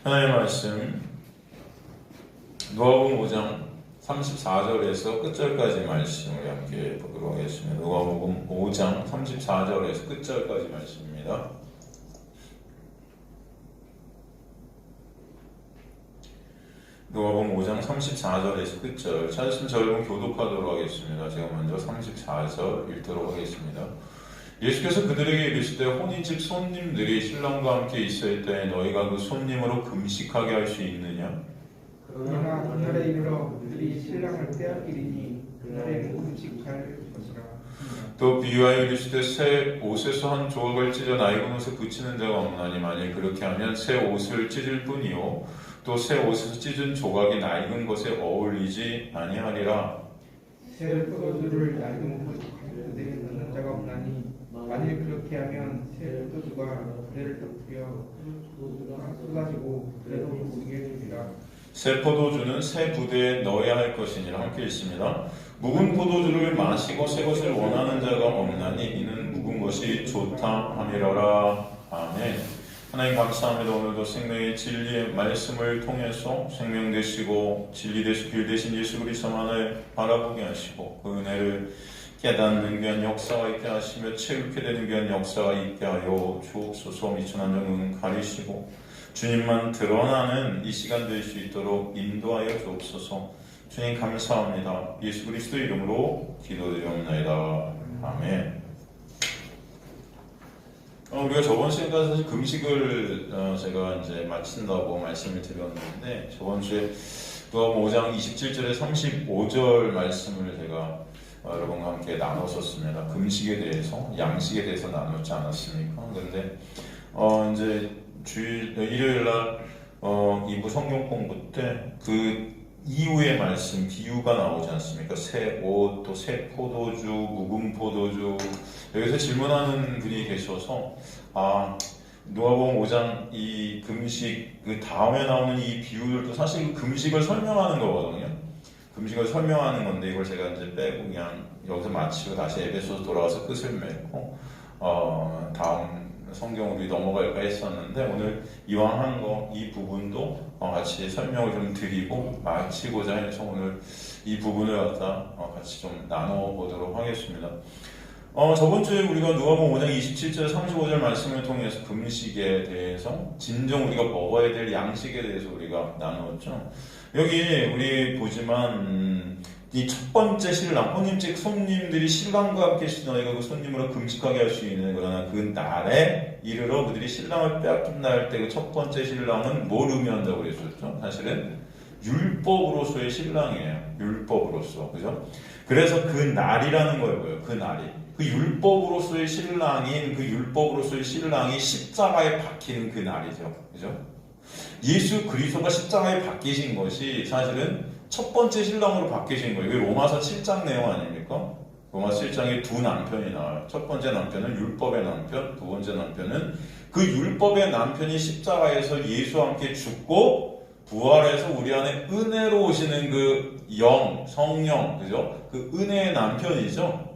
하나님의 말씀 누가복음 5장 34절에서 끝절까지 말씀 우리 함께 보도록 하겠습니다. 누가복음 5장 34절에서 끝절까지 말씀입니다. 누가복음 5장 34절에서 끝절 찾으시면 저희는 교독하도록 하겠습니다. 제가 먼저 34절 읽도록 하겠습니다. 예수께서 그들에게 이르시되 혼인 즉 손님들이 신랑과 함께 있을 때 너희가 그 손님으로 금식하게 할 수 있느냐? 그러나 그날에 이르러 그들이 신랑을 빼앗기리니 그날에는 금식할 것이라. 또 비유하여 이르시되 새 옷에서 한 조각을 찢어 낡은 옷에 붙이는 자가 없나니 만일 그렇게 하면 새 옷을 찢을 뿐이요 또 새 옷에서 찢은 조각이 낡은 것에 어울리지 아니하리라. 새 포도주를 낡은 그들에 넣는 자가 없나니 만일 그렇게 하면 새 포도주가 그대를 덮으려 쏟아지고 그대로 묻게 되리라. 새 포도주는 새 부대에 넣어야 할 것이니라. 함께 읽습니다. 묵은 포도주를 마시고 새 것을 원하는 자가 없나니 이는 묵은 것이 좋다 함이러라. 아멘. 하나님 감사합니다. 오늘도 생명의 진리의 말씀을 통해서 생명 되시고 진리 되시고 길 되신 예수 그리스도만을 바라보게 하시고 그 은혜를 깨닫는 귀한 역사가 있게 하시며 체육해 되는 귀한 역사가 있게 하여 주옵소서. 미천한 영은 가리시고 주님만 드러나는 이 시간 될 수 있도록 인도하여 주옵소서. 주님 감사합니다. 예수 그리스도 이름으로 기도드리옵나이다. 아멘. 우리가 저번 시간에 사실 금식을 제가 이제 마친다고 말씀을 드렸는데 저번 주에 누가복음 5장 27절에 35절 말씀을 제가 여러분과 함께 나눴었습니다. 금식에 대해서, 양식에 대해서 나눴지 않았습니까? 그런데 이제 일요일 날 2부 성경 공부 때 그 이후의 말씀, 비유가 나오지 않습니까? 새 옷, 또 새 포도주, 묵은 포도주. 여기서 질문하는 분이 계셔서 누가복음 5장 이 금식 그 다음에 나오는 이 비유들도 사실 금식을 설명하는 거거든요. 금식을 설명하는 건데 이걸 제가 이제 빼고 그냥 여기서 마치고 다시 에베소서 돌아와서 끝을 맺고 다음 성경으로 넘어갈까 했었는데 오늘 이왕 한 거 이 부분도 같이 설명을 좀 드리고 마치고자 해서 오늘 이 부분을 갖다 같이 좀 나눠보도록 하겠습니다. 저번 주에 우리가 누가복음 5장 27절 35절 말씀을 통해서 금식에 대해서 진정 우리가 먹어야 될 양식에 대해서 우리가 나누었죠. 여기 우리 보지만 이 첫 번째 신랑, 혼인 즉 손님들이 신랑과 함께 너희가 그 손님으로 금식하게 할 수 있는 그러나 그 날에 이르러 그들이 신랑을 빼앗긴다 할 때 그 첫 번째 신랑은 뭘 의미한다고 그랬었죠? 사실은 율법으로서의 신랑이에요. 율법으로서. 그죠? 그래서 그 날이라는 거예요. 그 날이. 그 율법으로서의 신랑인 그 율법으로서의 신랑이 십자가에 박히는 그 날이죠. 그죠? 예수 그리스도가 십자가에 박히신 것이 사실은 첫 번째 신랑으로 바뀌신 거예요. 이게 로마서 7장 내용 아닙니까? 로마서 7장에 두 남편이 나와요. 첫 번째 남편은 율법의 남편, 두 번째 남편은 그 율법의 남편이 십자가에서 예수와 함께 죽고 부활해서 우리 안에 은혜로 오시는 그 영, 성령, 그죠? 그 은혜의 남편이죠.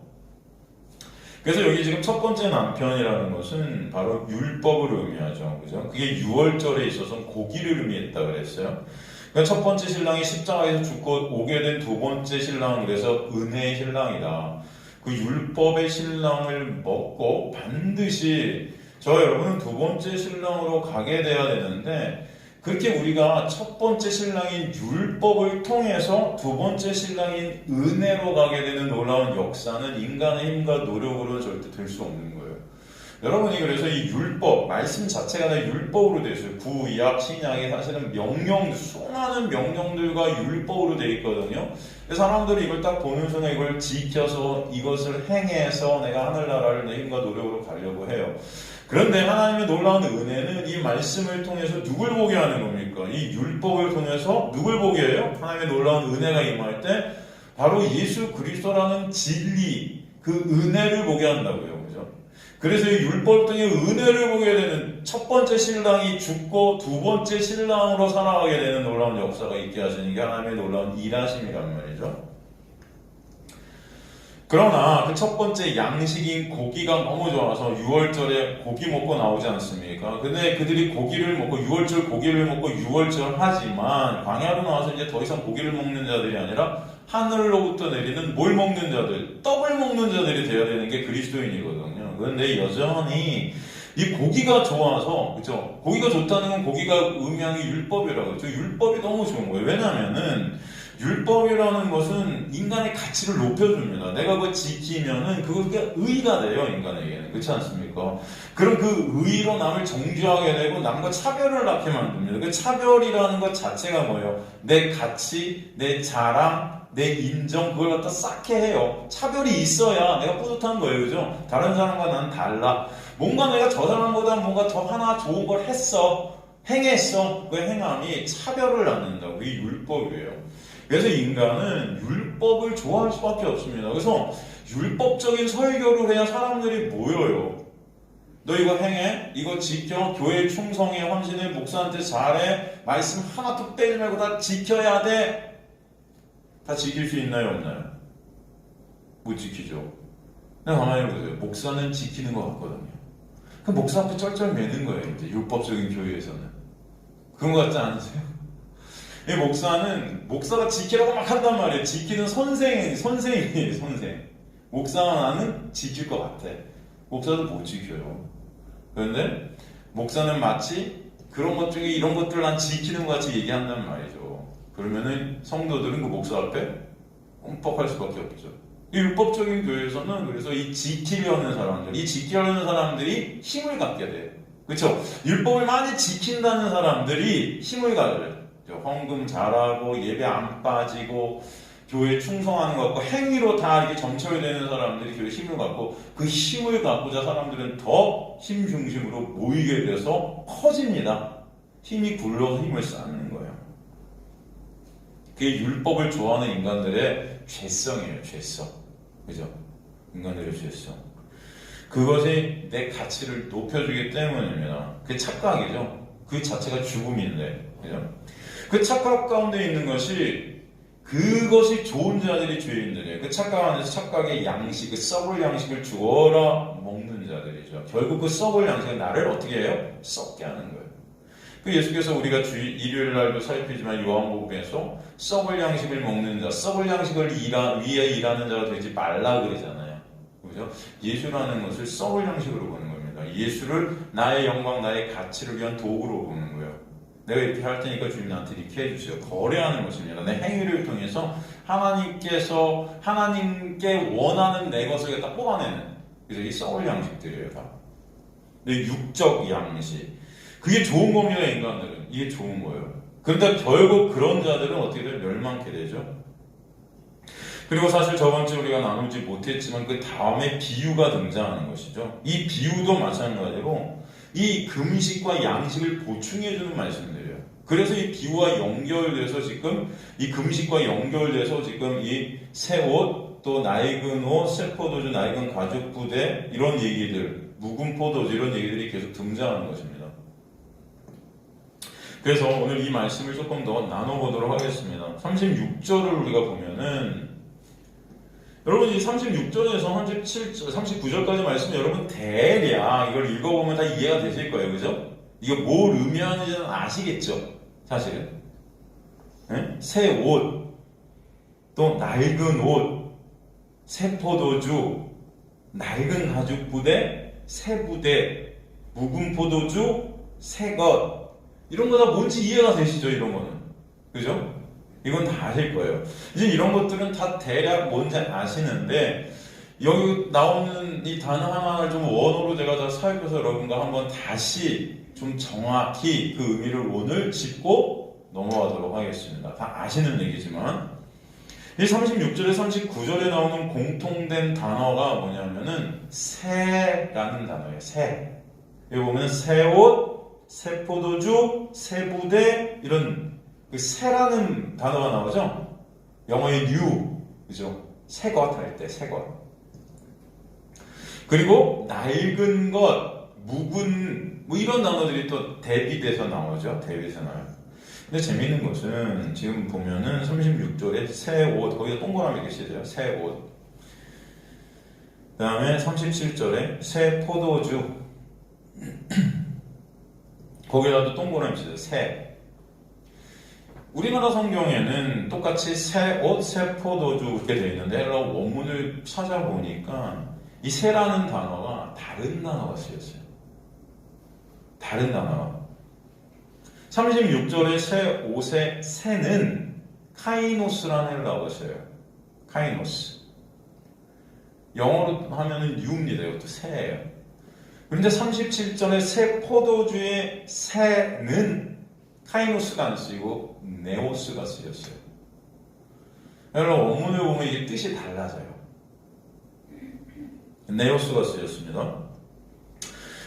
그래서 여기 지금 첫 번째 남편이라는 것은 바로 율법을 의미하죠. 그죠? 그게 6월절에 있어서 고기를 의미했다 그랬어요. 그러니까 첫 번째 신랑이 십자가에서 죽고 오게 된 두 번째 신랑은 그래서 은혜의 신랑이다. 그 율법의 신랑을 먹고 반드시 여러분은 두 번째 신랑으로 가게 돼야 되는데 그렇게 우리가 첫 번째 신랑인 율법을 통해서 두 번째 신랑인 은혜로 가게 되는 놀라운 역사는 인간의 힘과 노력으로는 절대 될 수 없는 거예요. 여러분이 그래서 이 율법, 말씀 자체가 다 율법으로 되어 있어요. 구약, 신약이 사실은 수많은 명령들과 율법으로 되어 있거든요. 사람들이 이걸 딱 보는 순간 이걸 지켜서 이것을 행해서 내가 하늘나라를 내 힘과 노력으로 가려고 해요. 그런데 하나님의 놀라운 은혜는 이 말씀을 통해서 누굴 보게 하는 겁니까? 이 율법을 통해서 누굴 보게 해요? 하나님의 놀라운 은혜가 임할 때 바로 예수 그리스도라는 진리, 그 은혜를 보게 한다고요. 그죠? 그래서 이 율법 등의 은혜를 보게 되는 첫 번째 신랑이 죽고 두 번째 신랑으로 살아가게 되는 놀라운 역사가 있게 하시는 게 하나님의 놀라운 일하심이란 말이죠. 그러나 그 첫 번째 양식인 고기가 너무 좋아서 6월절에 고기 먹고 나오지 않습니까? 근데 그들이 고기를 먹고 6월절 고기를 먹고 6월절 하지만 광야로 나와서 이제 더 이상 고기를 먹는 자들이 아니라 하늘로부터 내리는 뭘 먹는 자들, 떡을 먹는 자들이 되어야 되는 게 그리스도인이거든요. 그런데 여전히 이 고기가 좋아서, 그죠? 고기가 좋다는 건 고기가 의미하는 게 율법이라고 그러죠. 율법이 너무 좋은 거예요. 왜냐면은 율법이라는 것은 인간의 가치를 높여줍니다. 내가 그거 지키면은 그게 의가 돼요, 인간에게는. 그렇지 않습니까? 그럼 그 의로 남을 정죄하게 되고 남과 차별을 낳게 만듭니다. 그 차별이라는 것 자체가 뭐예요? 내 가치, 내 자랑, 내 인정, 그걸 갖다 쌓게 해요. 차별이 있어야 내가 뿌듯한 거예요, 그죠? 다른 사람과 난 달라. 뭔가 내가 저 사람보다 뭔가 더 하나 좋은 걸 했어. 행했어. 그 행함이 차별을 낳는다고. 그게 율법이에요. 그래서 인간은 율법을 좋아할 수밖에 없습니다. 그래서 율법적인 설교를 해야 사람들이 모여요. 너 이거 행해? 이거 지켜? 교회에 충성해? 헌신해? 목사한테 잘해? 말씀 하나도 빼지 말고 다 지켜야 돼? 다 지킬 수 있나요? 없나요? 못 지키죠. 그냥 가만히 보세요. 목사는 지키는 것 같거든요. 그 목사 앞에 쩔쩔매는 거예요. 이제 율법적인 교회에서는. 그런 거 같지 않으세요? 이 목사는 목사가 지키라고 막 한단 말이에요. 지키는 선생이에요. 선생. 목사는 지킬 것 같아. 목사도 못 지켜요. 그런데 목사는 마치 그런 것 중에 이런 것들을 난 지키는 것 같이 얘기한단 말이죠. 그러면은 성도들은 그 목사 앞에 흠뻑할 수밖에 없죠. 이 율법적인 교회에서는 그래서 이 지키려는 사람들이 힘을 갖게 돼요. 그렇죠? 율법을 많이 지킨다는 사람들이 힘을 가져요. 헌금 잘하고 예배 안 빠지고 교회에 충성하는 것 같고 행위로 다 이렇게 점철되는 사람들이 교회에 힘을 갖고 그 힘을 갖고자 사람들은 더 힘 중심으로 모이게 돼서 커집니다. 힘이 굴러서 힘을 쌓는 거예요. 그게 율법을 좋아하는 인간들의 죄성이에요. 죄성. 그죠? 인간들의 죄성. 그것이 내 가치를 높여주기 때문입니다. 그게 착각이죠. 그 자체가 죽음인데. 그죠? 그 착각 가운데 있는 것이 그것이 좋은 자들이 죄인들이에요. 그 착각 안에서 착각의 양식, 그 썩을 양식을 주어라 먹는 자들이죠. 결국 그 썩을 양식은 나를 어떻게 해요? 썩게 하는 거예요. 그 예수께서 우리가 일요일 날도 살피지만 요한복음에서 썩을 양식을 먹는 자, 썩을 양식을 위해 일하는 자가 되지 말라 그러잖아요. 그죠? 예수라는 것을 썩을 양식으로 보는 겁니다. 예수를 나의 영광, 나의 가치를 위한 도구로 보는 거예요. 내가 이렇게 할 테니까 주님 나한테 이렇게 해주세요. 거래하는 것입니다. 내 행위를 통해서 하나님께 원하는 내 것을 갖다 뽑아내는. 그래서 이 썩을 양식들이에요, 다. 내 육적 양식. 그게 좋은 겁니다, 인간들은. 이게 좋은 거예요. 그런데 결국 그런 자들은 어떻게 돼요? 멸망케 되죠. 그리고 사실 저번주에 우리가 나누지 못했지만 그 다음에 비유가 등장하는 것이죠. 이 비유도 마찬가지로 이 금식과 양식을 보충해주는 말씀들이에요. 그래서 이 비유와 연결돼서 지금 이 금식과 연결돼서 지금 이 새 옷, 또 낡은 옷, 새 포도주, 낡은 가죽 부대 이런 얘기들, 묵은 포도주 이런 얘기들이 계속 등장하는 것입니다. 그래서 오늘 이 말씀을 조금 더 나눠보도록 하겠습니다. 36절을 우리가 보면은 여러분 이 36절에서 37절, 39절까지 말씀 여러분 대략 이걸 읽어보면 다 이해가 되실 거예요. 그죠? 이거 뭘 의미하는지는 아시겠죠? 사실은. 네? 새 옷, 또 낡은 옷, 새 포도주, 낡은 가죽 부대, 새 부대, 묵은 포도주, 새 것 이런 거 다 뭔지 이해가 되시죠? 이런 거는. 그죠? 이건 다 아실 거예요. 이제 이런 것들은 다 대략 뭔지 아시는데 여기 나오는 이 단어 하나를 좀 원어로 제가 다 살펴서 여러분과 한번 다시 좀 정확히 그 의미를 오늘 짚고 넘어가도록 하겠습니다. 다 아시는 얘기지만 이 36절에 39절에 나오는 공통된 단어가 뭐냐면은 새라는 단어예요. 새. 여기 보면 새 옷, 새 포도주, 새 부대 이런 그 새라는 단어가 나오죠? 영어의 new, 그죠? 새 것 할 때, 새 것. 그리고 낡은 것, 묵은, 뭐 이런 단어들이 또 대비돼서 나오죠? 대비돼서 나와요. 근데 재밌는 것은 지금 보면은 36절에 새 옷, 거기다 동그라미 이렇게 쓰죠? 새 옷. 그 다음에 37절에 새 포도주. 거기다도 동그라미 치세요. 새. 우리나라 성경에는 똑같이 새 옷, 새 포도주 이렇게 되어 있는데 헬라어 원문을 찾아보니까 이 새라는 단어가 다른 단어가 쓰였어요. 다른 단어가. 36절에 새 옷의 새는 카이노스라는 헬라어가 써요. 카이노스. 영어로 하면은 유입니다. 이것도 새예요. 그런데 37절에 새 포도주의 새는 카이노스가 안 쓰이고 네오스가 쓰였어요. 여러분 원문을 보면 이게 뜻이 달라져요. 네오스가 쓰였습니다.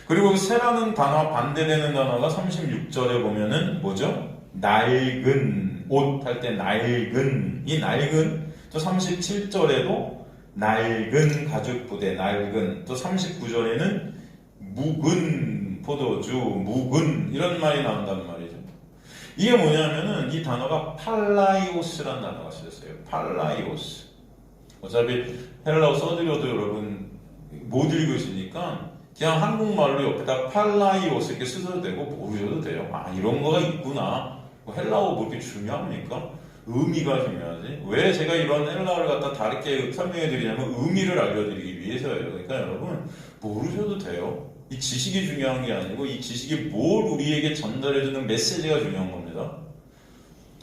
그리고 새라는 단어와 반대되는 단어가 36절에 보면은 뭐죠? 낡은 옷 할 때 낡은, 이 낡은 또 37절에도 낡은 가죽부대, 낡은, 또 39절에는 묵은 포도주, 묵은 이런 말이 나온단 말이죠. 이게 뭐냐면은 이 단어가 팔라이오스라는 단어가 쓰였어요. 팔라이오스. 어차피 헬라어 써드려도 여러분 못 읽으시니까 그냥 한국말로 옆에다 팔라이오스 이렇게 쓰셔도 되고 모르셔도 돼요. 아, 이런 거가 있구나. 헬라어 뭐 이렇게 중요합니까? 의미가 중요하지. 왜 제가 이런 헬라어를 갖다 다르게 설명해 드리냐면 의미를 알려드리기 위해서예요. 그러니까 여러분 모르셔도 돼요. 이 지식이 중요한 게 아니고 이 지식이 뭘 우리에게 전달해주는 메시지가 중요한 겁니다.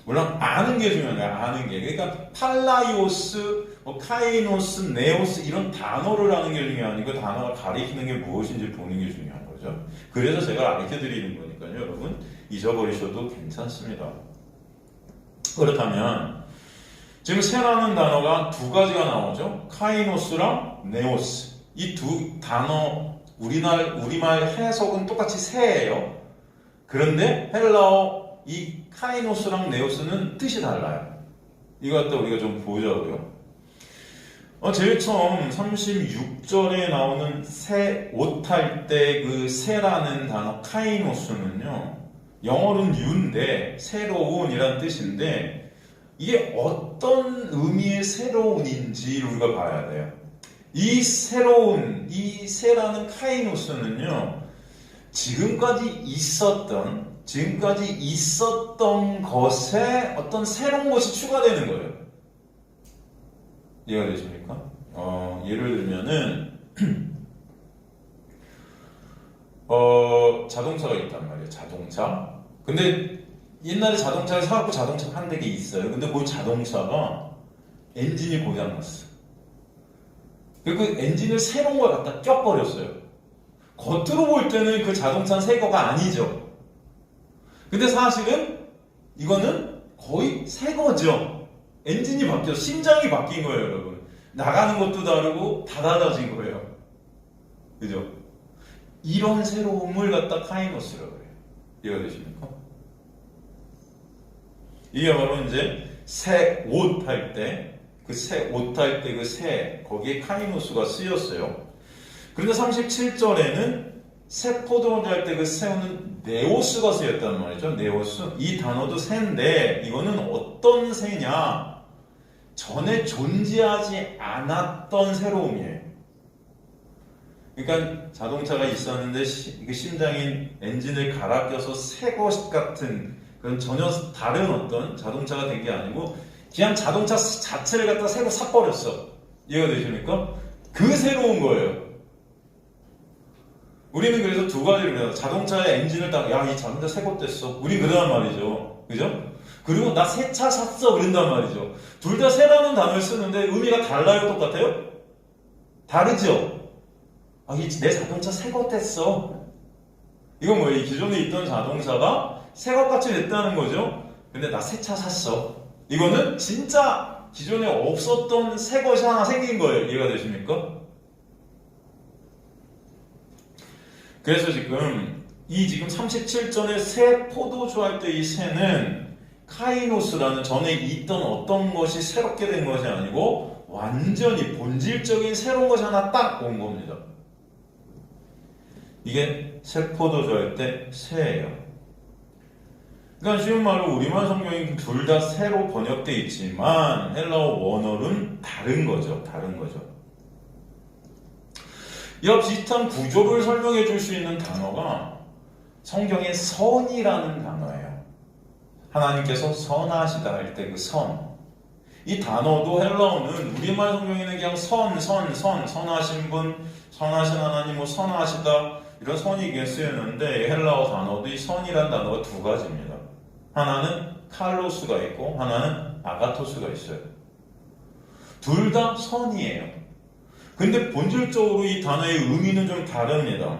물론 아는 게 중요한 거야. 아는 게. 그러니까 팔라이오스, 카이노스, 네오스 이런 단어를 아는 게 중요한 게 아니고 단어가 가리키는 게 무엇인지 보는 게 중요한 거죠. 그래서 제가 가르쳐 드리는 거니까요. 여러분 잊어버리셔도 괜찮습니다. 그렇다면 지금 새라는 단어가 두 가지가 나오죠. 카이노스랑 네오스. 이 두 단어 우리말 해석은 똑같이 새예요. 그런데 헬라어 이 카이노스랑 네오스는 뜻이 달라요. 이거 갖다 우리가 좀 보자고요. 제일 처음 36절에 나오는 새 옷 할 때 그 새라는 단어 카이노스는요. 영어로는 뉴인데 새로운이라는 뜻인데 이게 어떤 의미의 새로운인지 우리가 봐야 돼요. 이 새로운, 이 새라는 카이노스는요. 지금까지 있었던 것에 어떤 새로운 것이 추가되는 거예요. 이해가 되십니까? 예를 들면은 자동차가 있단 말이에요. 자동차. 근데 옛날에 자동차를 사갖고 자동차가 한 대게 있어요. 근데 그 자동차가 엔진이 고장났어. 그리고 그 엔진을 새로운 걸 갖다 껴버렸어요. 겉으로 볼 때는 그 자동차는 새 거가 아니죠. 근데 사실은 이거는 거의 새 거죠. 엔진이 바뀌었어. 심장이 바뀐 거예요, 여러분. 나가는 것도 다르고 다 달라진 거예요. 그죠? 이런 새로움을 갖다 카이노스라고 해요. 이해가 되십니까? 이게 바로 이제 새 옷 할 때, 그 새 옷 할 때 그 새, 거기에 카이노스가 쓰였어요. 그런데 37절에는 새 포도주 할 때 그 새우는 네오스가 쓰였단 말이죠. 네오스. 이 단어도 새인데, 이거는 어떤 새냐? 전에 존재하지 않았던 새로움이에요. 그러니까 자동차가 있었는데 그 심장인 엔진을 갈아 껴서 새 것 같은 그런 전혀 다른 어떤 자동차가 된 게 아니고 그냥 자동차 자체를 갖다 새로 사버렸어. 이해가 되십니까? 그 새로운 거예요. 우리는 그래서 두 가지를 해요. 자동차의 엔진을 딱, 야, 이 자동차 새 것 됐어. 우리 그러단 말이죠. 그죠? 그리고 나 새 차 샀어. 그런단 말이죠. 둘 다 새라는 단어를 쓰는데 의미가 달라요? 똑같아요? 다르죠? 아, 내 자동차 새 것 됐어. 이건 뭐예요? 이 기존에 있던 자동차가 새 것 같이 됐다는 거죠? 근데 나 새 차 샀어. 이거는 진짜 기존에 없었던 새 것이 하나 생긴 거예요. 이해가 되십니까? 그래서 지금 37절에 새 포도주 할 때 이 새는 카이노스라는 전에 있던 어떤 것이 새롭게 된 것이 아니고 완전히 본질적인 새로운 것이 하나 딱 온 겁니다. 이게 새 포도주 할 때 새예요. 그러니까 쉬운 말로 우리말 성경이 둘 다 새로 번역되어 있지만 헬라어 원어는 다른 거죠. 다른 거죠. 이와 비슷한 구조를 설명해 줄 수 있는 단어가 성경의 선이라는 단어예요. 하나님께서 선하시다 할 때 그 선. 이 단어도 헬라어는 우리말 성경에는 그냥 선하신 분, 선하신 하나님, 뭐 선하시다 이런 선이 이게 쓰였는데 헬라어 단어도 이 선이라는 단어가 두 가지입니다. 하나는 칼로스가 있고 하나는 아가토스가 있어요. 둘 다 선이에요. 근데 본질적으로 이 단어의 의미는 좀 다릅니다.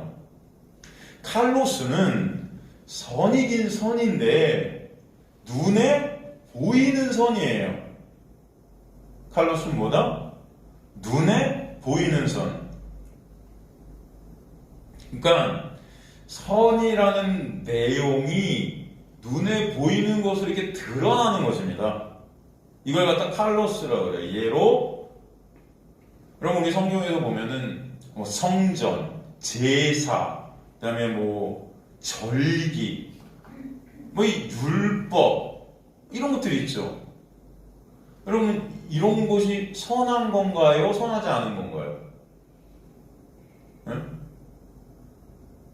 칼로스는 선이긴 선인데 눈에 보이는 선이에요. 칼로스는 뭐다? 눈에 보이는 선. 그러니까 선이라는 내용이 눈에 보이는 것으로 이렇게 드러나는 것입니다. 이걸 갖다 칼로스라고 그래요. 예로 그럼 우리 성경에서 보면은 뭐 성전, 제사, 그다음에 뭐 절기, 뭐 이 율법 이런 것들이 있죠. 여러분 이런 것이 선한 건가요? 선하지 않은 건가요? 응?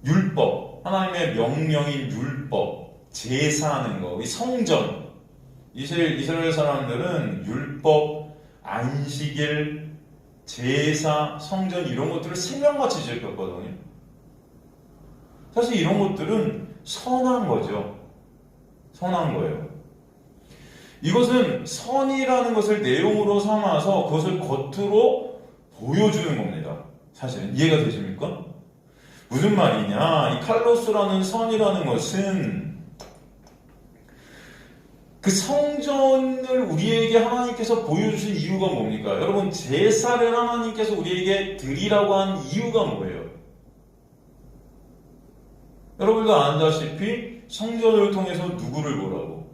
율법, 하나님의 명령인 율법, 제사하는 거, 이 성전. 이스라엘 사람들은 율법, 안식일, 제사, 성전 이런 것들을 생명같이 지켰거든요. 사실 이런 것들은 선한 거죠. 선한 거예요. 이것은 선이라는 것을 내용으로 삼아서 그것을 겉으로 보여주는 겁니다. 사실은 이해가 되십니까? 무슨 말이냐? 이 칼로스라는 선이라는 것은 그 성전을 우리에게 하나님께서 보여주신 이유가 뭡니까? 여러분 제사를 하나님께서 우리에게 드리라고 한 이유가 뭐예요? 여러분도 아다시피 성전을 통해서 누구를 보라고?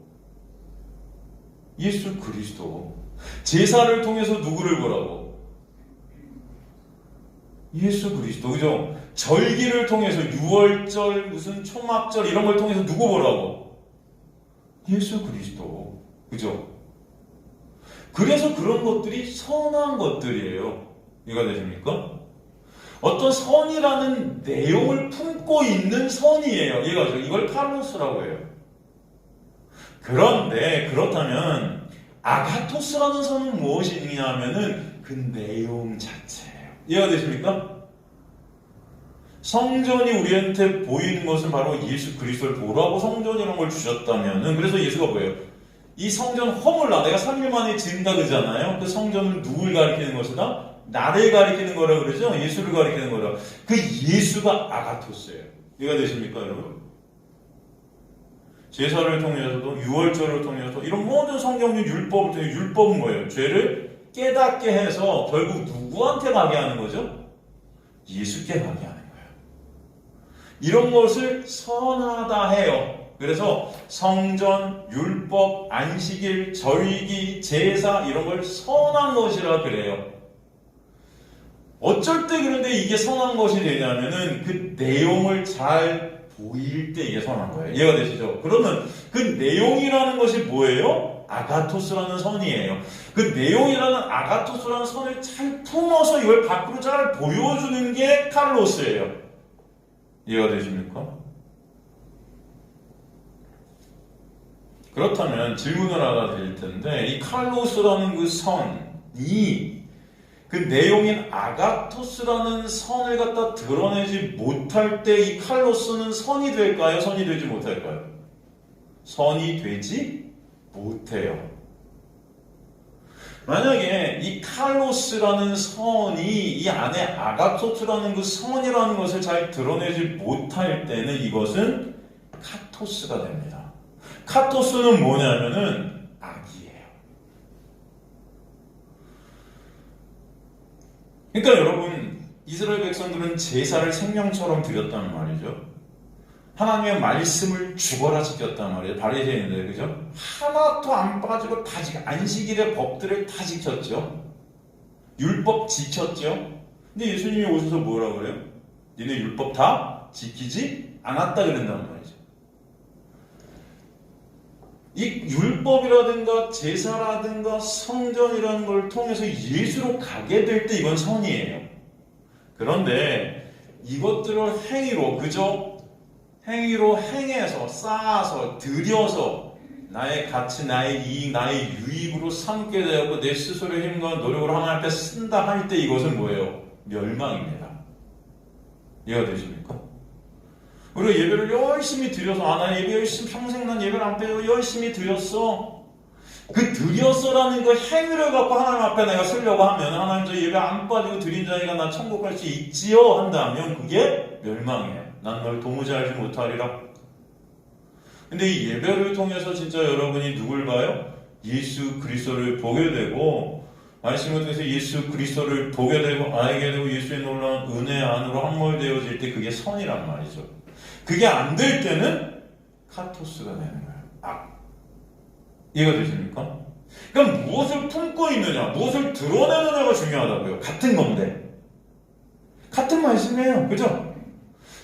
예수 그리스도. 제사를 통해서 누구를 보라고? 예수 그리스도. 그죠? 절기를 통해서 유월절 무슨 초막절 이런 걸 통해서 누구 보라고? 예수 그리스도. 그죠? 그래서 그런 것들이 선한 것들이에요. 이해가 되십니까? 어떤 선이라는 내용을 품고 있는 선이에요. 이해가 되죠? 이걸 칼로스라고 해요. 그런데 그렇다면 아가토스라는 선은 무엇이냐 하면은 그 내용 자체예요. 이해가 되십니까? 성전이 우리한테 보이는 것은 바로 예수 그리스도를 보라고 성전이라는 걸 주셨다면은 그래서 예수가 뭐예요? 이 성전 허물라 내가 3일 만에 지은다 그러잖아요. 그 성전은 누굴 가리키는 것이다? 나를 가리키는 거라 그러죠? 예수를 가리키는 거라. 그 예수가 아가토스예요. 이해가 되십니까 여러분? 제사를 통해서도 유월절을 통해서 이런 모든 성경적 율법을 통해 율법은 뭐예요? 죄를 깨닫게 해서 결국 누구한테 가게 하는 거죠? 예수께 가게 하는 거예요. 이런 것을 선하다 해요. 그래서 성전, 율법, 안식일, 절기, 제사 이런 걸 선한 것이라 그래요. 어쩔 때 그런데 이게 선한 것이 되냐면은 그 내용을 잘 보일 때 이게 선한 거예요. 이해가 되시죠? 그러면 그 내용이라는 것이 뭐예요? 아가토스라는 선이에요. 그 내용이라는 아가토스라는 선을 잘 품어서 이걸 밖으로 잘 보여주는 게 칼로스예요. 이해가 되십니까? 그렇다면 질문을 하나 드릴 텐데 이 칼로스라는 그 선이 그 내용인 아가토스라는 선을 갖다 드러내지 못할 때 이 칼로스는 선이 될까요? 선이 되지 못할까요? 선이 되지 못해요. 만약에 이 칼로스라는 선이 이 안에 아가토스라는 그 선이라는 것을 잘 드러내지 못할 때는 이것은 카토스가 됩니다. 카토스는 뭐냐면은 악이에요. 그러니까 여러분 이스라엘 백성들은 제사를 생명처럼 드렸단 말이죠. 하나님의 말씀을 죽어라 지켰단 말이에요. 바리새인들 그죠? 하나도 안 빠지고 다 지켜 안식일의 법들을 다 지켰죠. 율법 지켰죠. 근데 예수님이 오셔서 뭐라고 그래요? 니네 율법 다 지키지 않았다 그런단 말이죠. 이 율법이라든가 제사라든가 성전이라는 걸 통해서 예수로 가게 될 때 이건 선이에요. 그런데 이것들을 행위로, 그저 행위로 행해서 쌓아서 들여서 나의 가치, 나의 이익, 나의 유익으로 삼게 되었고 내 스스로의 힘과 노력으로 하나님 앞에 쓴다 할 때 이것은 뭐예요? 멸망입니다. 이해가 되십니까? 우리가 예배를 열심히 드려서 나 예배 열심히 평생 난 예배를 안 빼고 열심히 드렸어. 그 드렸어라는 그 행위를 갖고 하나님 앞에 내가 쓰려고 하면 하나님 저 예배 안 빠지고 드린 자니까 나 천국 갈 수 있지요 한다면 그게 멸망이에요. 난 널 도무지 알지 못하리라. 근데 이 예배를 통해서 진짜 여러분이 누굴 봐요? 예수 그리스도를 보게 되고 말씀을 통해서 예수 그리스도를 보게 되고 알게 되고 예수의 놀라운 은혜 안으로 함몰되어질 때 그게 선이란 말이죠. 그게 안 될 때는 카토스가 되는 거예요. 악. 이해가 되십니까? 그럼 무엇을 품고 있느냐, 무엇을 드러내느냐가 중요하다고요. 같은 건데. 같은 말씀이에요. 그죠?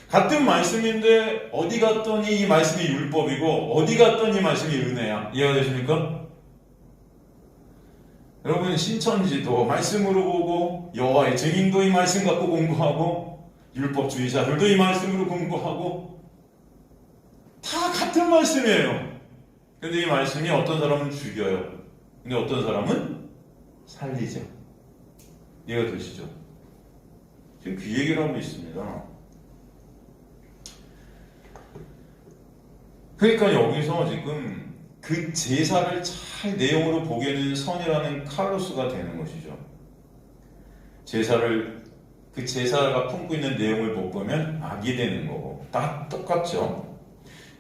같은 말씀인데 어디 갔더니 이 말씀이 율법이고 어디 갔더니 이 말씀이 은혜야. 이해가 되십니까? 여러분 신천지도 말씀으로 보고 여호와의 증인도 이 말씀 갖고 공부하고 율법주의자들도 이 말씀으로 공부하고 다 같은 말씀이에요. 근데 이 말씀이 어떤 사람은 죽여요. 근데 어떤 사람은 살리죠. 이해가 되시죠? 지금 그 얘기를 하고 있습니다. 그러니까 여기서 지금 그 제사를 잘 내용으로 보게 되는 선이라는 칼로스가 되는 것이죠. 그 제사가 품고 있는 내용을 못 보면 악이 되는 거고 다 똑같죠.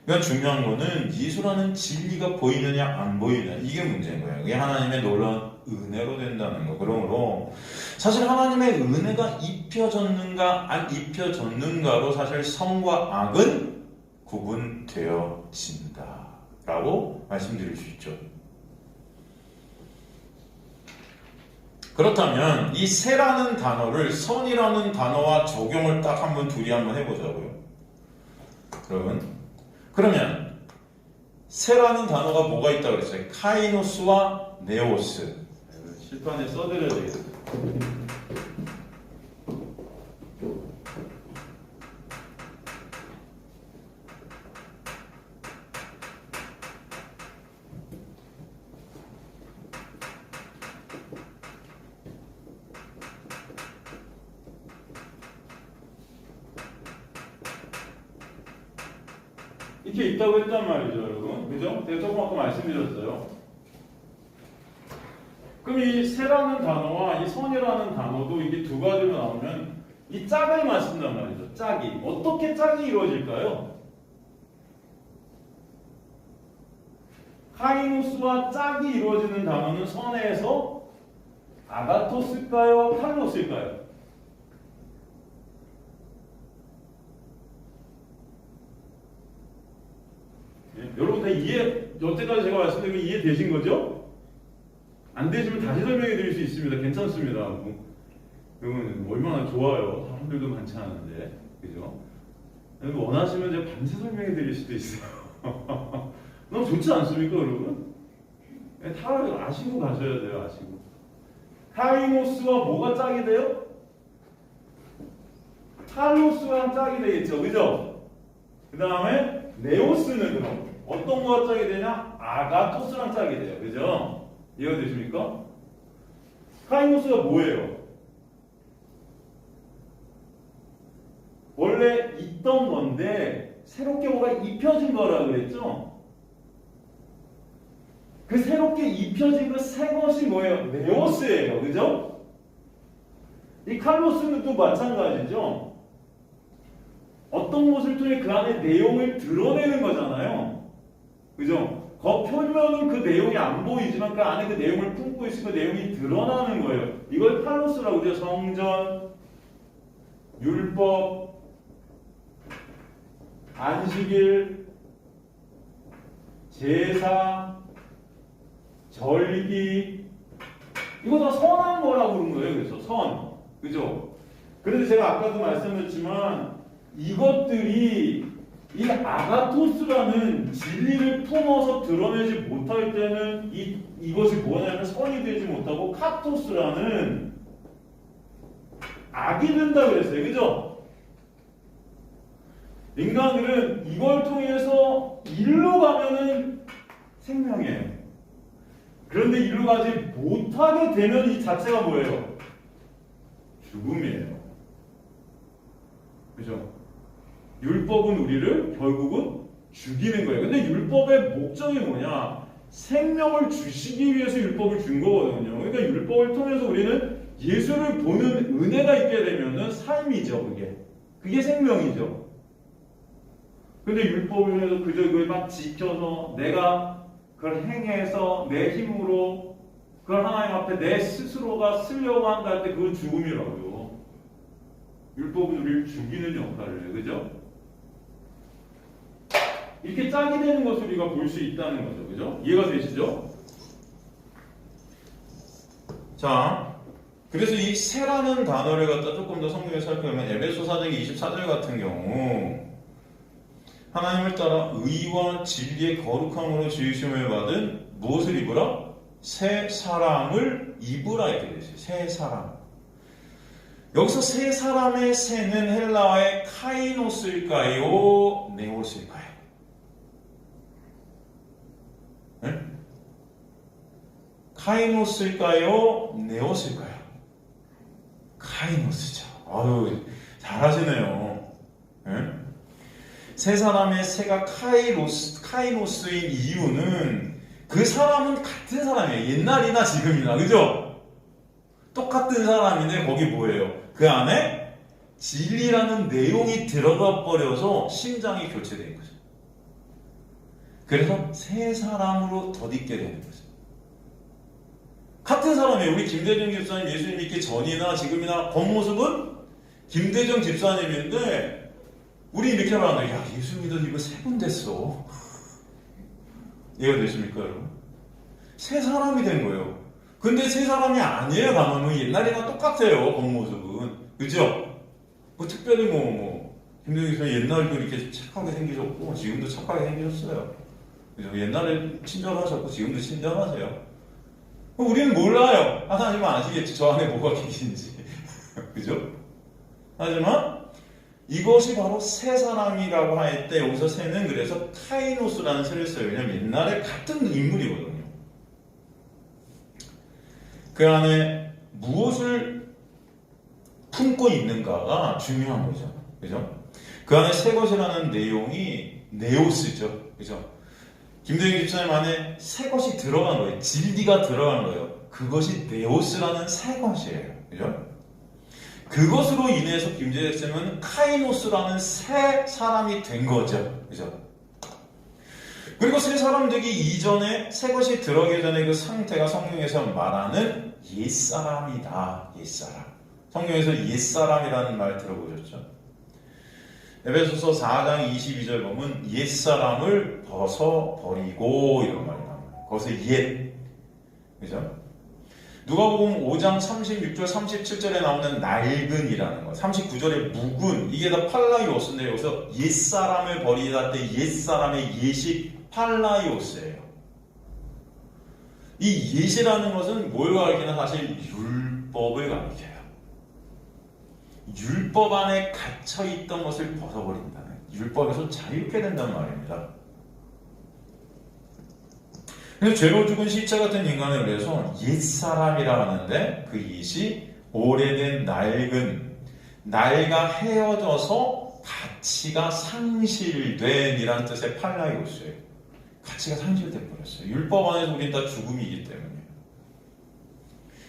그러니까 중요한 거는 예수라는 진리가 보이느냐 안 보이느냐 이게 문제인 거예요. 이게 하나님의 놀라운 은혜로 된다는 거. 그러므로 사실 하나님의 은혜가 입혀졌는가 안 입혀졌는가로 사실 선과 악은 구분되어진다 라고 말씀드릴 수 있죠. 그렇다면 이 세라는 단어를 선이라는 단어와 적용을 딱 한번 둘이 한번 해보자고요. 그러면 세라는 단어가 뭐가 있다고 그랬어요? 카이노스와 네오스. 실판에 써드려야 되겠어요. 이렇게 있다고 했단 말이죠, 여러분. 그죠? 제가 조금 아까 말씀드렸어요. 그럼 이 세라는 단어와 이 선이라는 단어도 이게 두 가지로 나오면 이 짝을 맞춘단 말이죠. 짝이. 어떻게 짝이 이루어질까요? 카이노스와 짝이 이루어지는 단어는 선에서 아가토스일까요? 칼로스일까요? 여러분 다 여태까지 제가 말씀드린 거 이해되신 거죠? 안 되시면 다시 설명해 드릴 수 있습니다. 괜찮습니다. 여러분 얼마나 좋아요. 사람들도 많지 않은데. 그죠? 원하시면 제가 밤새 설명해 드릴 수도 있어요. 너무 좋지 않습니까, 여러분? 다 아시고 가셔야 돼요, 아시고. 카이노스와 뭐가 짝이 돼요? 칼로스랑 짝이 되겠죠, 그죠? 그 다음에 네오스는 그럼 어떤 거가 짝이 되냐? 아가토스랑 짝이 돼요. 그죠? 이해가 되십니까? 카이노스가 뭐예요? 원래 있던 건데 새롭게 뭐가 입혀진 거라고 그랬죠? 그 새롭게 입혀진 그 새 것이 뭐예요? 네오스예요. 그죠? 이 칼로스는 또 마찬가지죠? 어떤 것을 통해 그 안에 내용을 드러내는 거잖아요. 그죠? 겉표면은 그 내용이 안 보이지만 그 안에 그 내용을 품고 있으면 그 내용이 드러나는 거예요. 이걸 칼로스라고 그러죠. 성전, 율법, 안식일, 제사, 절기 이거 다 선한 거라고 그런 거예요. 그래서 선. 그죠? 그래서 제가 아까도 말씀드렸지만 이것들이 이 아가토스라는 진리를 품어서 드러내지 못할 때는 이것이 뭐냐면 선이 되지 못하고 카토스라는 악이 된다 그랬어요. 그죠? 인간들은 이걸 통해서 일로 가면은 생명이에요. 그런데 일로 가지 못하게 되면 이 자체가 뭐예요? 죽음이에요. 그죠? 율법은 우리를 결국은 죽이는 거예요. 근데 율법의 목적이 뭐냐? 생명을 주시기 위해서 율법을 준 거거든요. 그러니까 율법을 통해서 우리는 예수를 보는 은혜가 있게 되면은 삶이죠, 그게. 그게 생명이죠. 근데 율법을 통해서 그저 그걸 막 지켜서 내가 그걸 행해서 내 힘으로 그걸 하나님 앞에 내 스스로가 쓰려고 한다 할 때 그건 죽음이라고요. 율법은 우리를 죽이는 역할을 해요. 그죠? 이렇게 짝이 되는 것을 우리가 볼 수 있다는 거죠. 그죠? 이해가 되시죠? 자, 그래서 이 새라는 단어를 갖다 조금 더 성경에 살펴보면 에베소 4장 24절 같은 경우 하나님을 따라 의와 진리의 거룩함으로 지으심을 받은 무엇을 입으라? 새 사람을 입으라 이렇게 되어 있어요. 새 사람. 여기서 새 사람의 새는 헬라어의 카이노스일까요? 네오스일까요? 네? 카이노스일까요? 네오스일까요? 카이노스죠. 아유, 잘하시네요. 네? 세 사람의 새가 카이노스인 이유는 그 사람은 같은 사람이에요. 옛날이나 지금이나. 그죠? 똑같은 사람인데 거기 뭐예요? 그 안에 진리라는 내용이 들어가 버려서 심장이 교체된 거죠. 그래서 새 사람으로 덧입게 되는 거죠. 같은 사람이에요. 우리 김대중 집사님 예수님 믿기 전이나 지금이나 겉모습은 김대중 집사님인데 우리 이렇게 말하는 거예요. 야, 예수 믿은 이거 3분 됐어. 이해가 되십니까, 여러분? 새 사람이 된 거예요. 근데 새 사람이 아니에요, 가면은. 옛날이랑 똑같아요, 겉모습은. 그죠? 뭐 특별히 김대중 집사님 옛날도 이렇게 착하게 생기셨고, 지금도 착하게 생기셨어요. 그죠? 옛날에 친절하셨고, 지금도 친절하세요. 우리는 몰라요. 하나님은 아시겠지. 저 안에 뭐가 계신지. 그죠? 하지만 이것이 바로 새 사람이라고 할 때 여기서 새는 그래서 카이노스라는 새를 써요. 왜냐하면 옛날에 같은 인물이거든요. 그 안에 무엇을 품고 있는가가 중요한 거죠. 그죠? 그 안에 새 것이라는 내용이 네오스죠. 그죠? 김대중 집사님 안에 새 것이 들어간 거예요. 진리가 들어간 거예요. 그것이 네오스라는 새 것이에요. 그죠? 그것으로 인해서 김대중 집사님은 카이노스라는 새 사람이 된 거죠. 그죠? 그리고 새 사람 되기 이전에 새 것이 들어가기 전에 그 상태가 성경에서 말하는 옛사람이다. 옛사람. 성경에서 옛사람이라는 말 들어보셨죠? 에베소서 4장 22절 보면 옛사람을 벗어버리고 이런 말이 나와요. 거기서 옛. 그죠? 누가복음 5장 36절 37절에 나오는 낡은이라는 거, 39절에 묵은, 이게 다 팔라이오스인데 여기서 옛사람을 버리다 때 옛사람의 옛이 팔라이오스예요. 이 옛이라는 것은 뭘 가리키나? 사실 율법을 가리켜요. 율법 안에 갇혀있던 것을 벗어버린다는, 율법에서 자유케 된단 말입니다. 근데 죄로 죽은 시체 같은 인간을 위해서 옛사람이라 하는데 그 옛이 오래된 낡은, 낡아 헤어져서 가치가 상실된 이란 뜻의 팔라이오스예요. 가치가 상실돼 버렸어요. 율법 안에서 우린 다 죽음이기 때문에.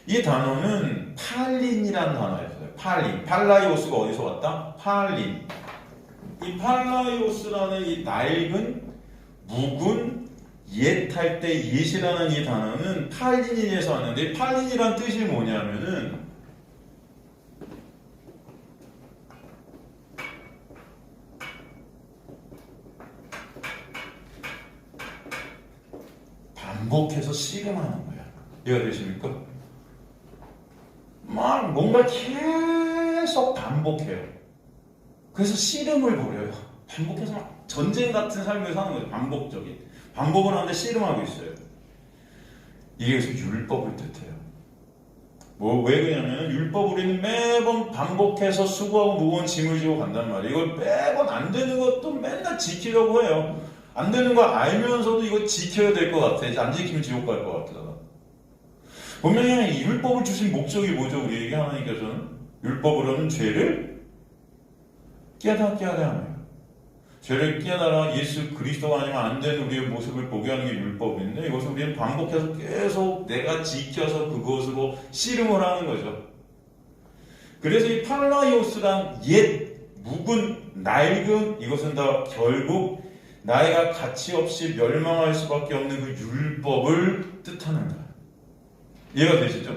이 단어는 팔린이라는 단어였어요. 팔린. 팔라이오스가 어디서 왔다? 팔린. 이 팔라이오스라는 이 낡은, 묵은, 옛 할 때 옛이라는 이 단어는 팔린에서 왔는데, 팔린이란 뜻이 뭐냐면은 반복해서 씨름하는 거야. 이해가 되십니까? 막 뭔가 계속 반복해요. 그래서 씨름을 벌여요. 반복해서 막 전쟁 같은 삶을 사는 거죠. 반복적인. 반복을 하는데 씨름하고 있어요. 이게 그래서 율법을 뜻해요. 왜 그러냐면 율법 우리는 매번 반복해서 수고하고 무거운 짐을 지고 간단 말이에요. 이걸 매번 안 되는 것도 맨날 지키려고 해요. 안 되는 거 알면서도 이거 지켜야 될 것 같아. 안 지키면 지옥 갈 것 같아. 분명히 이 율법을 주신 목적이 뭐죠? 우리에게 하나님께서는 율법으로는 죄를 깨닫게 하려 합니다. 죄를 깨달아 예수 그리스도가 아니면 안 되는 우리의 모습을 보게 하는 게 율법인데 이것을 우리는 반복해서 계속 내가 지켜서 그것으로 씨름을 하는 거죠. 그래서 이 팔라이오스란 옛 묵은 낡은 이것은 다 결국 나이가 가치 없이 멸망할 수밖에 없는 그 율법을 뜻하는 거예요. 이해가 되시죠?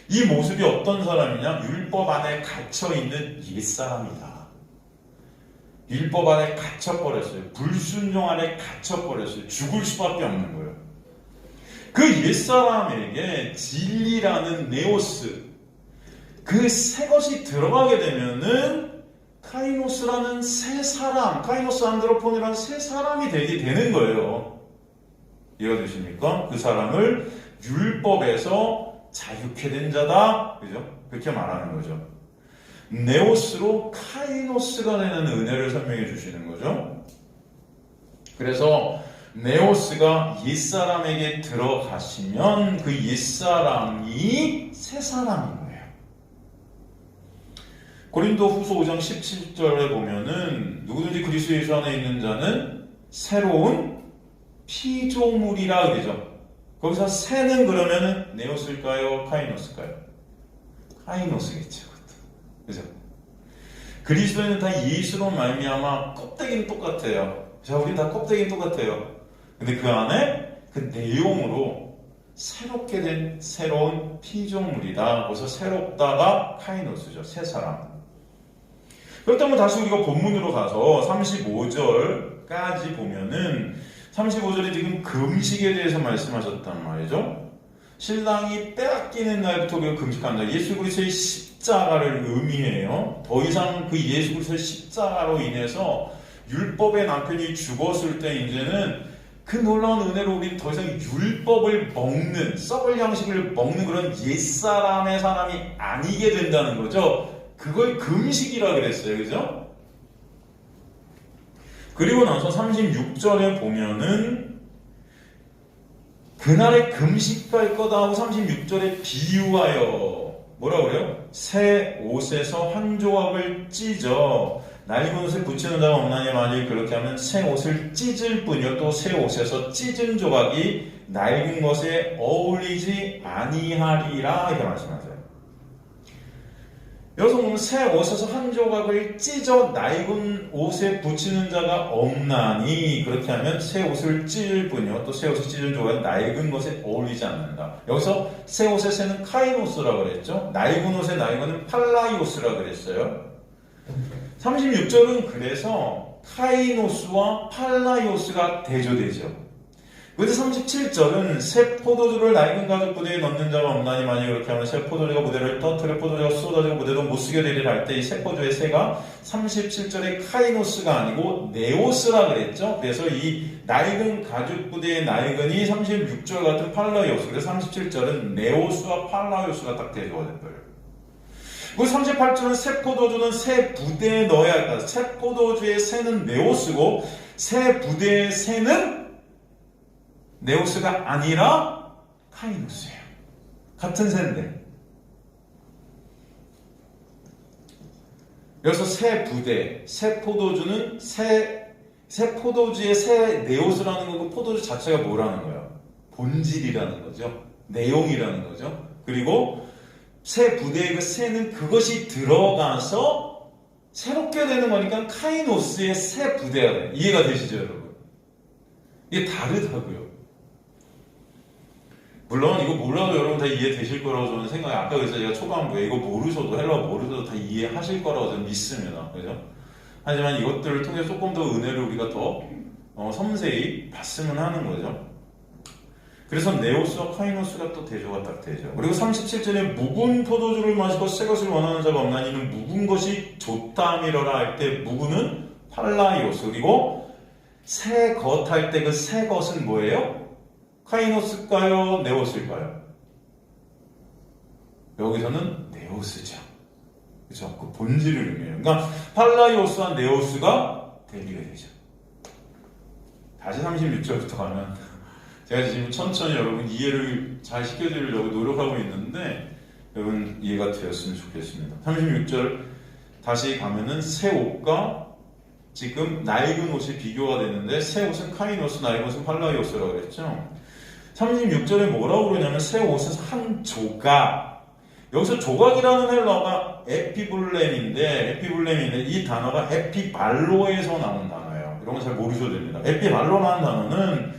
이 모습이 어떤 사람이냐? 율법 안에 갇혀있는 옛사람이다. 율법 안에 갇혀버렸어요. 불순종 안에 갇혀버렸어요. 죽을 수밖에 없는 거예요. 그 옛사람에게 진리라는 네오스, 그 새 것이 들어가게 되면은 카이노스라는 새 사람, 카이노스 안드로폰이라는 새 사람이 되게 되는 거예요. 이해가 되십니까? 그 사람을 율법에서 자유케 된 자다. 그죠? 그렇게 말하는 거죠. 네오스로 카이노스가 되는 은혜를 설명해 주시는 거죠. 그래서 네오스가 옛사람에게 들어가시면 그 옛사람이 새 사람인 거예요. 고린도 후서 5장 17절에 보면은 누구든지 그리스도 예수 안에 있는 자는 새로운 피조물이라 그러죠. 거기서 새는 그러면은 네오스일까요? 카이노스일까요? 카이노스겠죠. 그죠? 그리스도인은 다 예수로 말미암아 껍데기는 똑같아요. 자, 우린 다 껍데기는 똑같아요. 근데 그 안에 그 내용으로 새롭게 된 새로운 피조물이다. 그래서 새롭다가 카이노스죠. 새 사람. 그렇다면 다시 우리가 본문으로 가서 35절까지 보면은 35절에 지금 금식에 대해서 말씀하셨단 말이죠. 신랑이 빼앗기는 날부터 우리가 금식한다. 예수 그리스도의 십자가를 의미해요. 더 이상 그 예수 그리스도의 십자가로 인해서 율법의 남편이 죽었을 때 이제는 그 놀라운 은혜로 우리는 더 이상 율법을 먹는, 썩을 양식을 먹는 그런 옛사람의 사람이 아니게 된다는 거죠. 그걸 금식이라 그랬어요. 그죠? 그리고 나서 36절에 보면은 그날에 금식할 거다 하고 36절에 비유하여 뭐라 그래요? 새 옷에서 한 조각을 찢어 낡은 옷을 붙이는 자가 없나니 만일 그렇게 하면 새 옷을 찢을 뿐이요 또 새 옷에서 찢은 조각이 낡은 것에 어울리지 아니하리라 이렇게 말씀하세요. 여기서 보면 새 옷에서 한 조각을 찢어 낡은 옷에 붙이는 자가 없나니 그렇게 하면 새 옷을 찢을 뿐이요 또 새 옷을 찢은 조각은 낡은 것에 어울리지 않는다. 여기서 새 옷의 새는 카이노스라고 그랬죠. 낡은 옷의 낡은은 팔라이오스라고 그랬어요. 36절은 그래서 카이노스와 팔라이오스가 대조되죠. 그런데 37절은 새 포도주를 낡은 가죽 부대에 넣는 자가 없나니 만약 그렇게 하면 새 포도주가 무대를 터뜨려 포도주가 쏟아지고 무대도 못 쓰게 되리라 할 때 이 새 포도주의 새가 37절에 카이노스가 아니고 네오스라 그랬죠. 그래서 이 낡은 가죽 부대의 낡은이 36절 같은 팔라이오스, 그래서 37절은 네오스와 팔라이오스가 딱 대조가 됐어요. 그 38절은 새 포도주는 새 부대에 넣어야 할까. 새 포도주의 새는 네오스고 새 부대의 새는 네오스가 아니라 카이노스예요. 같은 새인데. 여기서 새 부대, 새 포도주는 새 포도주의 새 네오스라는 거고 포도주 자체가 뭐라는 거예요? 본질이라는 거죠. 내용이라는 거죠. 그리고 새 부대의 그 새는 그것이 들어가서 새롭게 되는 거니까 카이노스의 새 부대가 돼요. 이해가 되시죠, 여러분? 이게 다르다고요. 물론 이거 몰라도 여러분 다 이해되실 거라고 저는 생각해요. 아까 그래서 제가 초반부에 이거 모르셔도 헬라어 모르셔도 다 이해하실 거라고 저는 믿습니다. 그죠? 하지만 이것들을 통해 조금 더 은혜를 우리가 더 섬세히 봤으면 하는 거죠. 그래서 네오스와 카이노스가 또 대조가 딱 되죠. 그리고 37절에 묵은 포도주를 마시고 새 것을 원하는 자가 없나니는 묵은 것이 좋다미러라 할 때 묵은은 팔라이오스, 그리고 새 것 할 때 그 새 것은 뭐예요? 카이노스일까요? 네오스일까요? 여기서는 네오스죠. 그죠? 그 본질을 의미해요. 그러니까 팔라이오스와 네오스가 대비가 되죠. 다시 36절부터 가면 제가 지금 천천히 여러분 이해를 잘 시켜드리려고 노력하고 있는데 여러분 이해가 되었으면 좋겠습니다. 36절 다시 가면은 새 옷과 지금 낡은 옷이 비교가 되는데 새 옷은 카이노스, 낡은 옷은 팔라이오스라고 그랬죠. 36절에 뭐라고 그러냐면 새 옷은 한 조각. 여기서 조각이라는 헬라어가 에피블렘인데 이 단어가 에피발로에서 나온 단어예요. 이런 건 잘 모르셔도 됩니다. 에피발로라는 단어는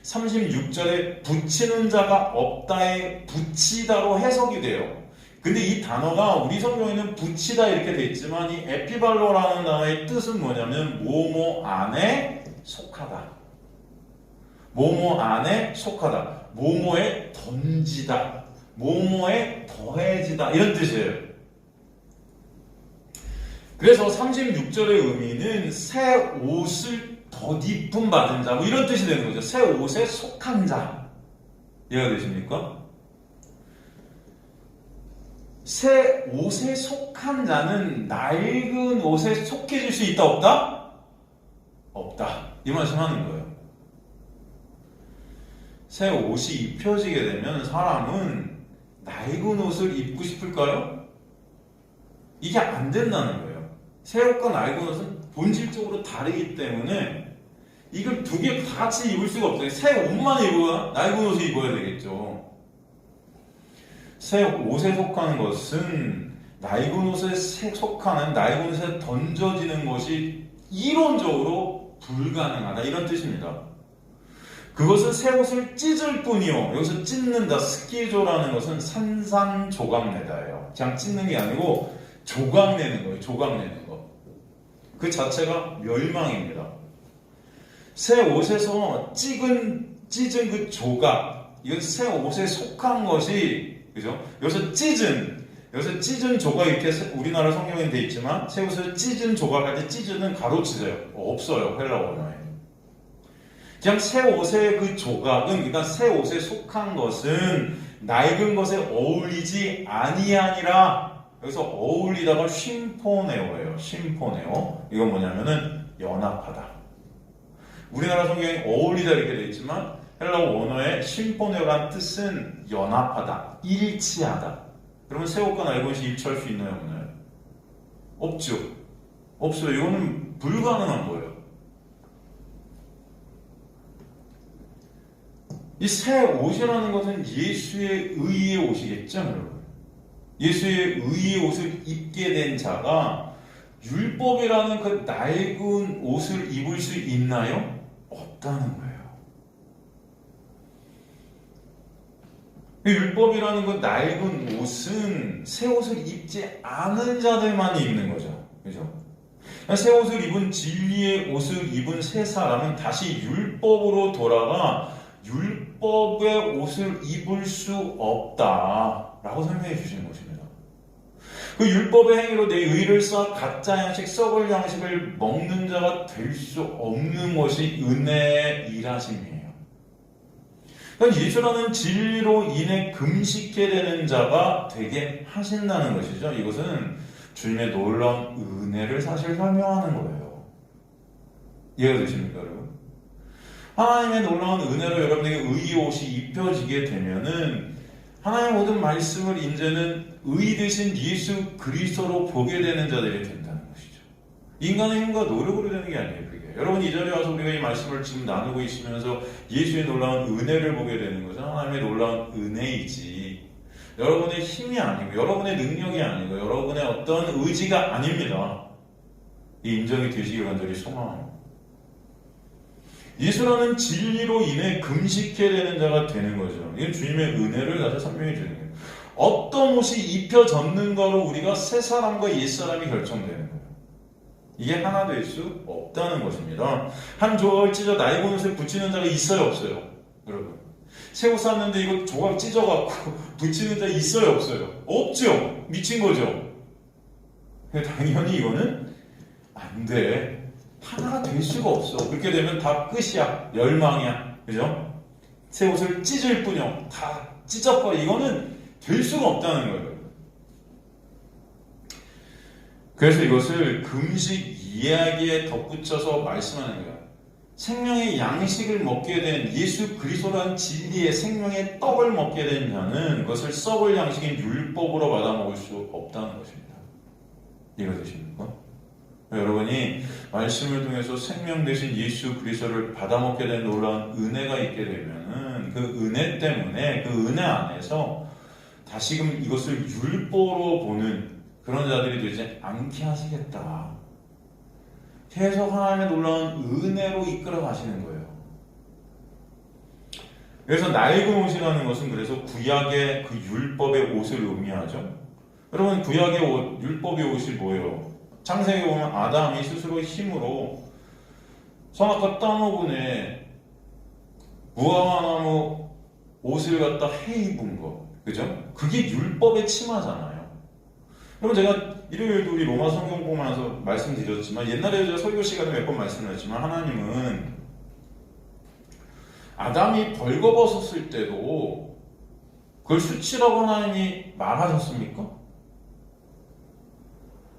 36절에 붙이는 자가 없다에 붙이다로 해석이 돼요. 근데 이 단어가 우리 성경에는 붙이다 이렇게 돼 있지만 이 에피발로라는 단어의 뜻은 뭐냐면 뭐뭐 안에 속하다. 뭐뭐 안에 속하다. 뭐뭐에 던지다. 뭐뭐에 더해지다. 이런 뜻이에요. 그래서 36절의 의미는 새 옷을 덧입품 받은 자, 뭐 이런 뜻이 되는 거죠. 새 옷에 속한 자. 이해가 되십니까? 새 옷에 속한 자는 낡은 옷에 속해질 수 있다, 없다? 없다. 이 말씀하는 거예요. 새 옷이 입혀지게 되면 사람은 낡은 옷을 입고 싶을까요? 이게 안 된다는 거예요. 새 옷과 낡은 옷은 본질적으로 다르기 때문에 이걸 두 개 같이 입을 수가 없어요. 새 옷만 입어야 낡은 옷을 입어야 되겠죠. 새 옷에 속하는 것은 낡은 옷에 속하는 낡은 옷에 던져지는 것이 이론적으로 불가능하다 이런 뜻입니다. 그것은 새 옷을 찢을 뿐이요. 여기서 찢는다, 스키조라는 것은 산산조각내다예요. 그냥 찢는 게 아니고 조각내는 거예요. 조각내는 거. 그 자체가 멸망입니다. 새 옷에서 찢은 그 조각, 이건 새 옷에 속한 것이, 그죠? 여기서 찢은 조각 이렇게 우리나라 성경에 돼 있지만 새 옷에서 찢은 조각할 때 찢은은 가로치세요. 없어요. 헬라어 언어에. 그냥 새 옷의 그 조각은, 그러니까 새 옷에 속한 것은 낡은 것에 어울리지 아니하니라. 여기서 어울리다가 심포네오예요. 심포네오. 이건 뭐냐면은 연합하다. 우리나라 성경에 어울리다 이렇게 되어 있지만 헬라어 원어의 심포네오란 뜻은 연합하다, 일치하다. 그러면 새 옷과 낡은 옷이 일치할 수 있나요, 없나요? 없죠. 없어요. 이거는 불가능한 거예요. 이 새 옷이라는 것은 예수의 의의 옷이겠죠, 여러분? 예수의 의의 옷을 입게 된 자가 율법이라는 그 낡은 옷을 입을 수 있나요? 없다는 거예요. 율법이라는 그 낡은 옷은 새 옷을 입지 않은 자들만이 입는 거죠. 그죠? 새 옷을 입은 진리의 옷을 입은 새 사람은 다시 율법으로 돌아가 율법의 옷을 입을 수 없다라고 설명해 주시는 것입니다. 그 율법의 행위로 내 의를 쌓아 가짜 양식, 썩을 양식을 먹는 자가 될 수 없는 것이 은혜의 일하심이에요. 그러니까 예수라는 진리로 인해 금식해 되는 자가 되게 하신다는 것이죠. 이것은 주님의 놀라운 은혜를 사실 설명하는 거예요. 이해가 되십니까, 여러분? 하나님의 놀라운 은혜로 여러분에게 의의 옷이 입혀지게 되면은 하나님의 모든 말씀을 이제는 의 되신 예수 그리스도로 보게 되는 자들이 된다는 것이죠. 인간의 힘과 노력으로 되는 게 아니에요. 그게. 여러분 이 자리에 와서 우리가 이 말씀을 지금 나누고 있으면서 예수의 놀라운 은혜를 보게 되는 것은 하나님의 놀라운 은혜이지 여러분의 힘이 아니고 여러분의 능력이 아니고 여러분의 어떤 의지가 아닙니다. 이 인정이 되시길 간절히 소망합니다. 예수라는 진리로 인해 금식해야 되는 자가 되는 거죠. 이건 주님의 은혜를 다시 설명해 주는 거예요. 어떤 옷이 입혀졌는가로 우리가 새 사람과 옛 사람이 결정되는 거예요. 이게 하나 될 수 없다는 것입니다. 한 조각을 찢어 낡은 옷에 붙이는 자가 있어요, 없어요? 여러분, 새 옷 샀는데 이거 조각 찢어갖고 붙이는 자 있어요, 없어요? 없죠. 미친 거죠. 당연히 이거는 안 돼. 하나가 될 수가 없어. 그렇게 되면 다 끝이야. 멸망이야. 그죠? 새 옷을 찢을 뿐이요. 다 찢어버려. 이거는 될 수가 없다는 거예요. 그래서 이것을 금식 이야기에 덧붙여서 말씀하는 거예요. 생명의 양식을 먹게 된 예수 그리스도라는 진리의 생명의 떡을 먹게 된 자는 그것을 썩을 양식인 율법으로 받아먹을 수 없다는 것입니다. 이해되십니까? 여러분이 말씀을 통해서 생명 대신 예수 그리스도를 받아먹게 된 놀라운 은혜가 있게 되면은 그 은혜 때문에 그 은혜 안에서 다시금 이것을 율법으로 보는 그런 자들이 되지 않게 하시겠다. 계속 하나님의 놀라운 은혜로 이끌어 가시는 거예요. 그래서 낡은 옷이라는 것은 그래서 구약의 그 율법의 옷을 의미하죠. 여러분 구약의 옷, 율법의 옷이 뭐예요? 창세기 보면 아담이 스스로 힘으로 선악과 땅호분에 무화과나무 옷을 갖다 해 입은 거, 그죠? 그게 율법의 치마잖아요. 여러분 제가 일요일도 우리 로마 성경 보면서 말씀드렸지만 옛날에 제가 설교 시간에 몇 번 말씀드렸지만 하나님은 아담이 벌거벗었을 때도 그걸 수치라고 하나님이 말하셨습니까?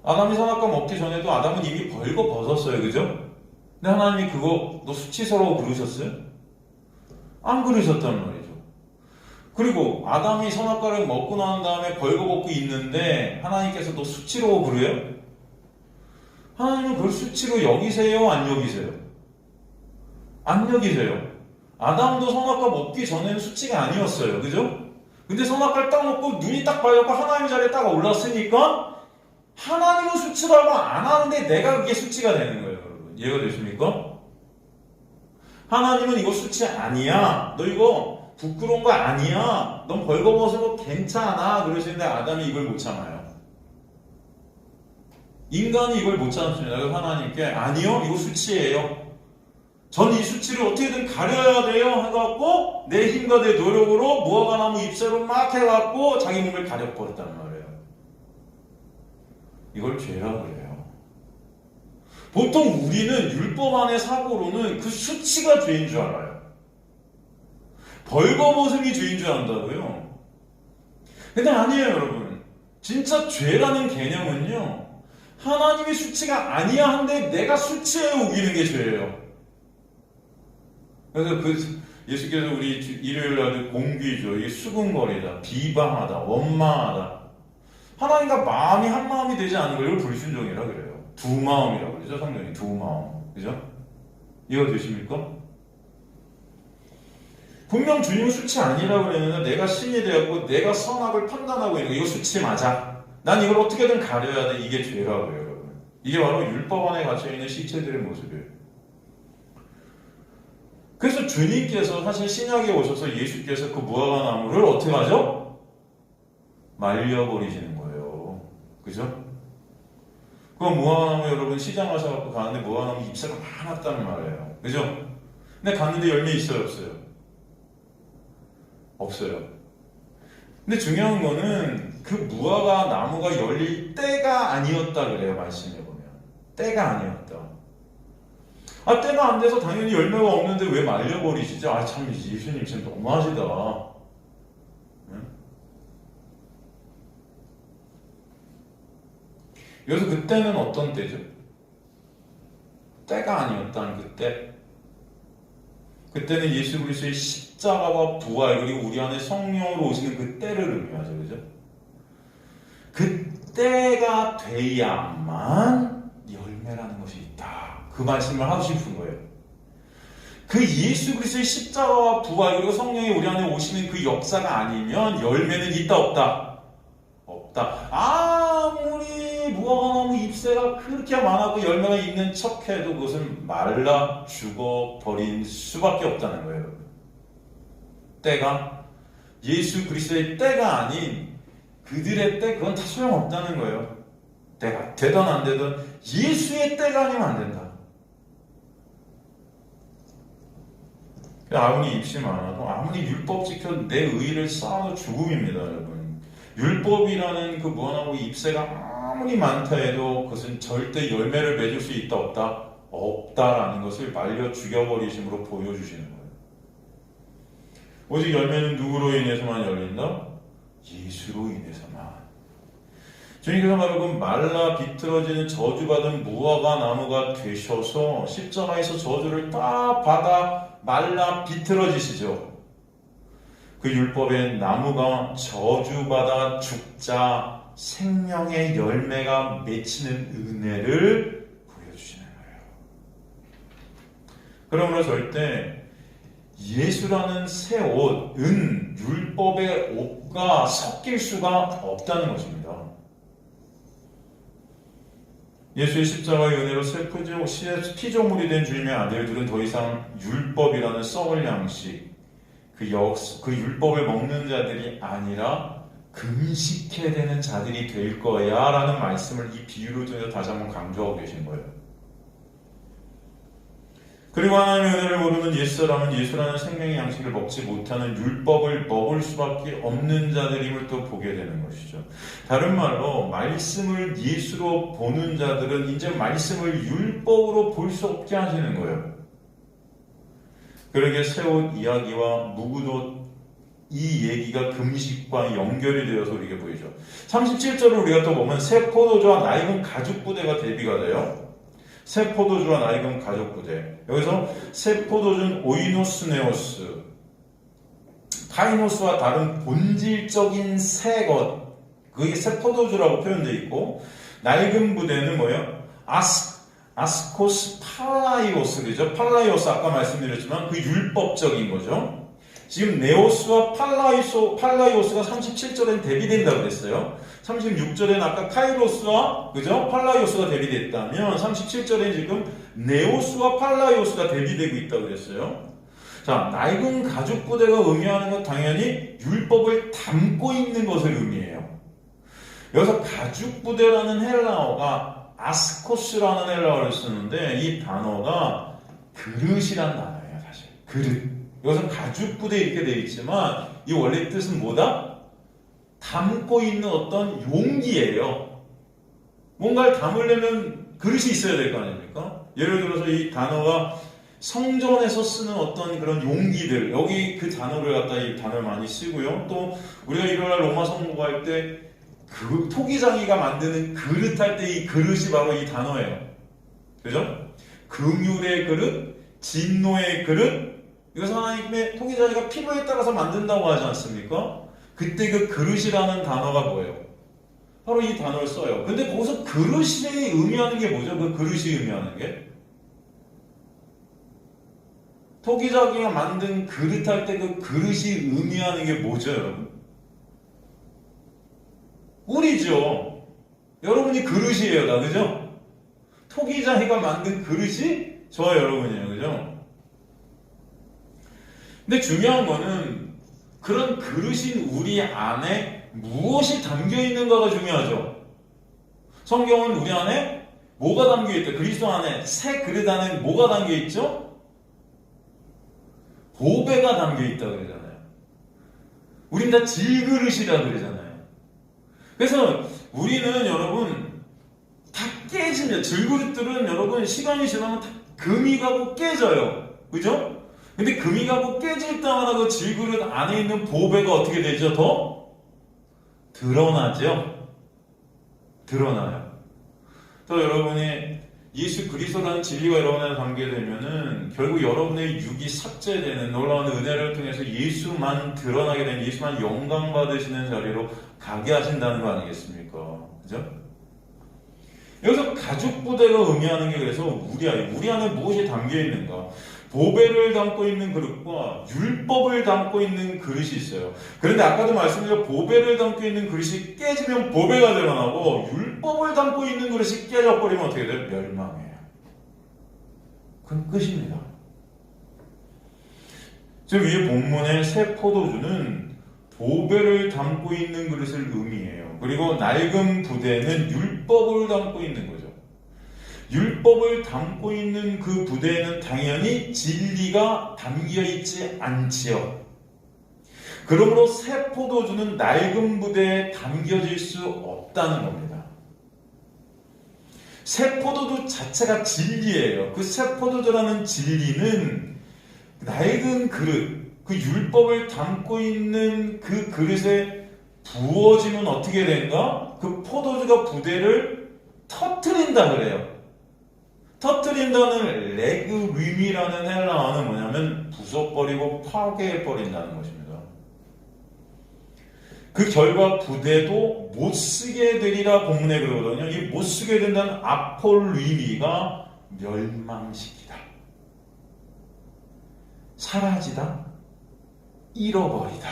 아담이 선악과 먹기 전에도 아담은 이미 벌거벗었어요, 그죠? 근데 하나님이 그거 너 수치스러워 부르셨어요? 안 그러셨단 말이죠. 그리고 아담이 선악과를 먹고 난 다음에 벌거벗고 있는데 하나님께서 너 수치로 부르요? 하나님은 그걸 수치로 여기세요? 안 여기세요? 안 여기세요. 아담도 선악과 먹기 전에는 수치가 아니었어요. 그죠? 근데 선악과를 딱 먹고 눈이 딱 밝았고 하나님 자리에 딱 올랐으니까 하나님은 수치라고 안 하는데 내가 그게 수치가 되는 거예요. 여러분 이해가 되십니까? 하나님은 이거 수치 아니야. 너 이거 부끄러운 거 아니야. 넌 벌거벗어도 괜찮아. 그러시는데 아담이 이걸 못 참아요. 인간이 이걸 못 참습니다. 그래서 하나님께 아니요. 이거 수치예요. 전 이 수치를 어떻게든 가려야 돼요. 해갖고 내 힘과 내 노력으로 무화과나무 잎새로 막 해갖고 자기 몸을 가려버렸단 말이에요. 이걸 죄라고 해요. 보통 우리는 율법 안의 사고로는 그 수치가 죄인 줄 알아요. 벌거벗음이 죄인 줄 안다고요. 근데 아니에요, 여러분. 진짜 죄라는 개념은요, 하나님의 수치가 아니야 한데 내가 수치에 우기는 게 죄예요. 그래서 예수께서 우리 일요일날 공귀죠. 이게 수근거리다, 비방하다, 원망하다. 하나님과 마음이 한 마음이 되지 않는 걸 불순종이라 그래요. 두 마음이라고 그러죠, 성경이. 두 마음. 그죠? 이해가 되십니까? 분명 주님은 수치 아니라고 그랬는데 내가 신이 되었고 내가 선악을 판단하고 있는 거 이거 수치 맞아. 난 이걸 어떻게든 가려야 돼. 이게 죄라고요, 여러분. 이게 바로 율법 안에 갇혀있는 시체들의 모습이에요. 그래서 주님께서 사실 신약에 오셔서 예수께서 그 무화과나무를 어떻게 하죠? 말려버리시는 거예요. 그죠? 그 무화과나무 여러분 시장 가셔서 가는데 무화과나무 잎새가 많았단 말이에요. 그죠? 근데 갔는데 열매 있어요, 없어요? 없어요. 근데 중요한 거는 그 무화과 나무가 열릴 때가 아니었다 그래요. 말씀해 보면 때가 아니었다. 때가 안 돼서 당연히 열매가 없는데 왜 말려버리시죠? 참 예수님 지금 너무하시다. 응? 그래서 그때는 어떤 때죠? 때가 아니었다는 그때. 그때는 예수 그리스도의 십자가와 부활 그리고 우리 안에 성령으로 오시는 그 때를 의미하죠. 그죠? 그때가 돼야만 열매라는 것이 있다. 그 말씀을 하고 싶은 거예요. 그 예수 그리스도의 십자가와 부활 그리고 성령이 우리 안에 오시는 그 역사가 아니면 열매는 있다 없다? 없다. 아무리 무화과나무 잎새가 그렇게 많아도 열매가 있는 척해도 그것은 말라 죽어버린 수밖에 없다는 거예요. 때가 예수 그리스도의 때가 아닌 그들의 때 그건 다 소용없다는 거예요. 때가 되든 안 되든 예수의 때가 아니면 안 된다. 아무리 입시 많아도 아무리 율법 지켜 내 의의를 쌓아도 죽음입니다, 여러분. 율법이라는 그 무화과나무 잎새가 아무리 많다 해도 그것은 절대 열매를 맺을 수 있다 없다? 없다라는 것을 말려 죽여버리심으로 보여주시는 거예요. 오직 열매는 누구로 인해서만 열린다? 예수로 인해서만. 주님께서 바로 그 말라 비틀어지는 저주받은 무화과 나무가 되셔서 십자가에서 저주를 다 받아 말라 비틀어지시죠. 그 율법의 나무가 저주받아 죽자 생명의 열매가 맺히는 은혜를 보여주시는 거예요. 그러므로 절대 예수라는 새 옷, 율법의 옷과 섞일 수가 없다는 것입니다. 예수의 십자가의 은혜로 새 피조물이 된 주님의 아들들은 더 이상 율법이라는 썩을 양식, 그 율법을 먹는 자들이 아니라 금식해야 되는 자들이 될 거야 라는 말씀을 이 비유를 통해서 다시 한번 강조하고 계신 거예요. 그리고 하나님의 은혜를 모르는 옛사람은 예수라는 생명의 양식을 먹지 못하는 율법을 먹을 수밖에 없는 자들임을 또 보게 되는 것이죠. 다른 말로 말씀을 예수로 보는 자들은 이제 말씀을 율법으로 볼 수 없게 하시는 거예요. 그러게 새옷 이야기와 묵은옷 이 얘기가 금식과 연결이 되어서 우리에게 보이죠. 37절을 우리가 또 보면 새 포도주와 낡은 가죽 부대가 대비가 돼요. 새 포도주와 낡은 가죽 부대. 여기서 새 포도주는 오이노스네오스, 카이노스와 다른 본질적인 새 것, 그게 새 포도주라고 표현되어 있고, 낡은 부대는 뭐예요? 아스코스 팔라이오스, 그죠? 팔라이오스 아까 말씀드렸지만 그 율법적인 거죠. 지금 네오스와 팔라이오스가 37절엔 대비된다고 그랬어요. 36절에는 아까 카이로스와 그죠? 팔라이오스가 대비됐다면 37절엔 지금 네오스와 팔라이오스가 대비되고 있다고 그랬어요. 자, 낡은 가죽 부대가 의미하는 건 당연히 율법을 담고 있는 것을 의미해요. 여기서 가죽 부대라는 헬라어가 아스코스라는 헬라어를 쓰는데 이 단어가 그릇이란 단어예요, 사실. 그릇. 여기서 가죽 부대 이렇게 되어 있지만 이 원래 뜻은 뭐다? 담고 있는 어떤 용기예요. 뭔가를 담으려면 그릇이 있어야 될 거 아닙니까? 예를 들어서 이 단어가 성전에서 쓰는 어떤 그런 용기들, 여기 그 단어를 갖다 이 단어를 많이 쓰고요. 또 우리가 일요일날 로마 성공할 때 그 토기장이가 만드는 그릇 할 때 이 그릇이 바로 이 단어예요. 그죠? 긍휼의 그릇, 진노의 그릇, 이것은 하나님의 토기장이가 필요에 따라서 만든다고 하지 않습니까? 그때 그 그릇이라는 단어가 뭐예요? 바로 이 단어를 써요. 근데 거기서 그릇이 의미하는 게 뭐죠? 그 그릇이 의미하는 게? 토기장이가 만든 그릇 할 때 그 그릇이 의미하는 게 뭐죠, 여러분? 우리죠. 여러분이 그릇이에요, 다, 그죠? 토기장이가 만든 그릇이 저와 여러분이에요, 그죠? 근데 중요한 거는 그런 그릇인 우리 안에 무엇이 담겨 있는가가 중요하죠. 성경은 우리 안에 뭐가 담겨 있다? 그리스도 안에 새 그릇 안에 뭐가 담겨 있죠? 보배가 담겨 있다 그러잖아요. 우린 다 질그릇이라 그러잖아요. 그래서 우리는 여러분 다 깨지면 질그릇들은 여러분 시간이 지나면 다 금이 가고 깨져요. 그죠? 근데 금이 가고 깨질 때마다 그 질그릇 안에 있는 보배가 어떻게 되죠? 더 드러나죠? 드러나요. 또 여러분이 예수 그리스도라는 진리가 여러분에 담게 되면은 결국 여러분의 육이 삭제되는 놀라운 은혜를 통해서 예수만 드러나게 되는, 예수만 영광 받으시는 자리로 가게 하신다는 거 아니겠습니까? 그죠? 여기서 가죽 부대가 의미하는 게 그래서 우리 안에 무엇이 담겨 있는가? 보배를 담고 있는 그릇과 율법을 담고 있는 그릇이 있어요. 그런데 아까도 말씀드린 보배를 담고 있는 그릇이 깨지면 보배가 드러나고 율법을 담고 있는 그릇이 깨져버리면 어떻게 돼요? 멸망해요. 그럼 끝입니다. 지금 위에 본문의 새 포도주는 보배를 담고 있는 그릇을 의미해요. 그리고 낡은 부대는 율법을 담고 있는 거죠. 율법을 담고 있는 그 부대에는 당연히 진리가 담겨 있지 않지요. 그러므로 새 포도주는 낡은 부대에 담겨질 수 없다는 겁니다. 새 포도주 자체가 진리예요. 그 새 포도주라는 진리는 낡은 그릇, 그 율법을 담고 있는 그 그릇에 부어지면 어떻게 된가? 그 포도주가 부대를 터트린다 그래요. 터트린다는 레그림이라는 헬라어는 뭐냐면 부숴버리고 파괴해버린다는 것입니다. 그 결과 부대도 못쓰게 되리라 본문에 그러거든요. 이 못쓰게 된다는 아폴리미가 멸망시키다, 사라지다, 잃어버리다.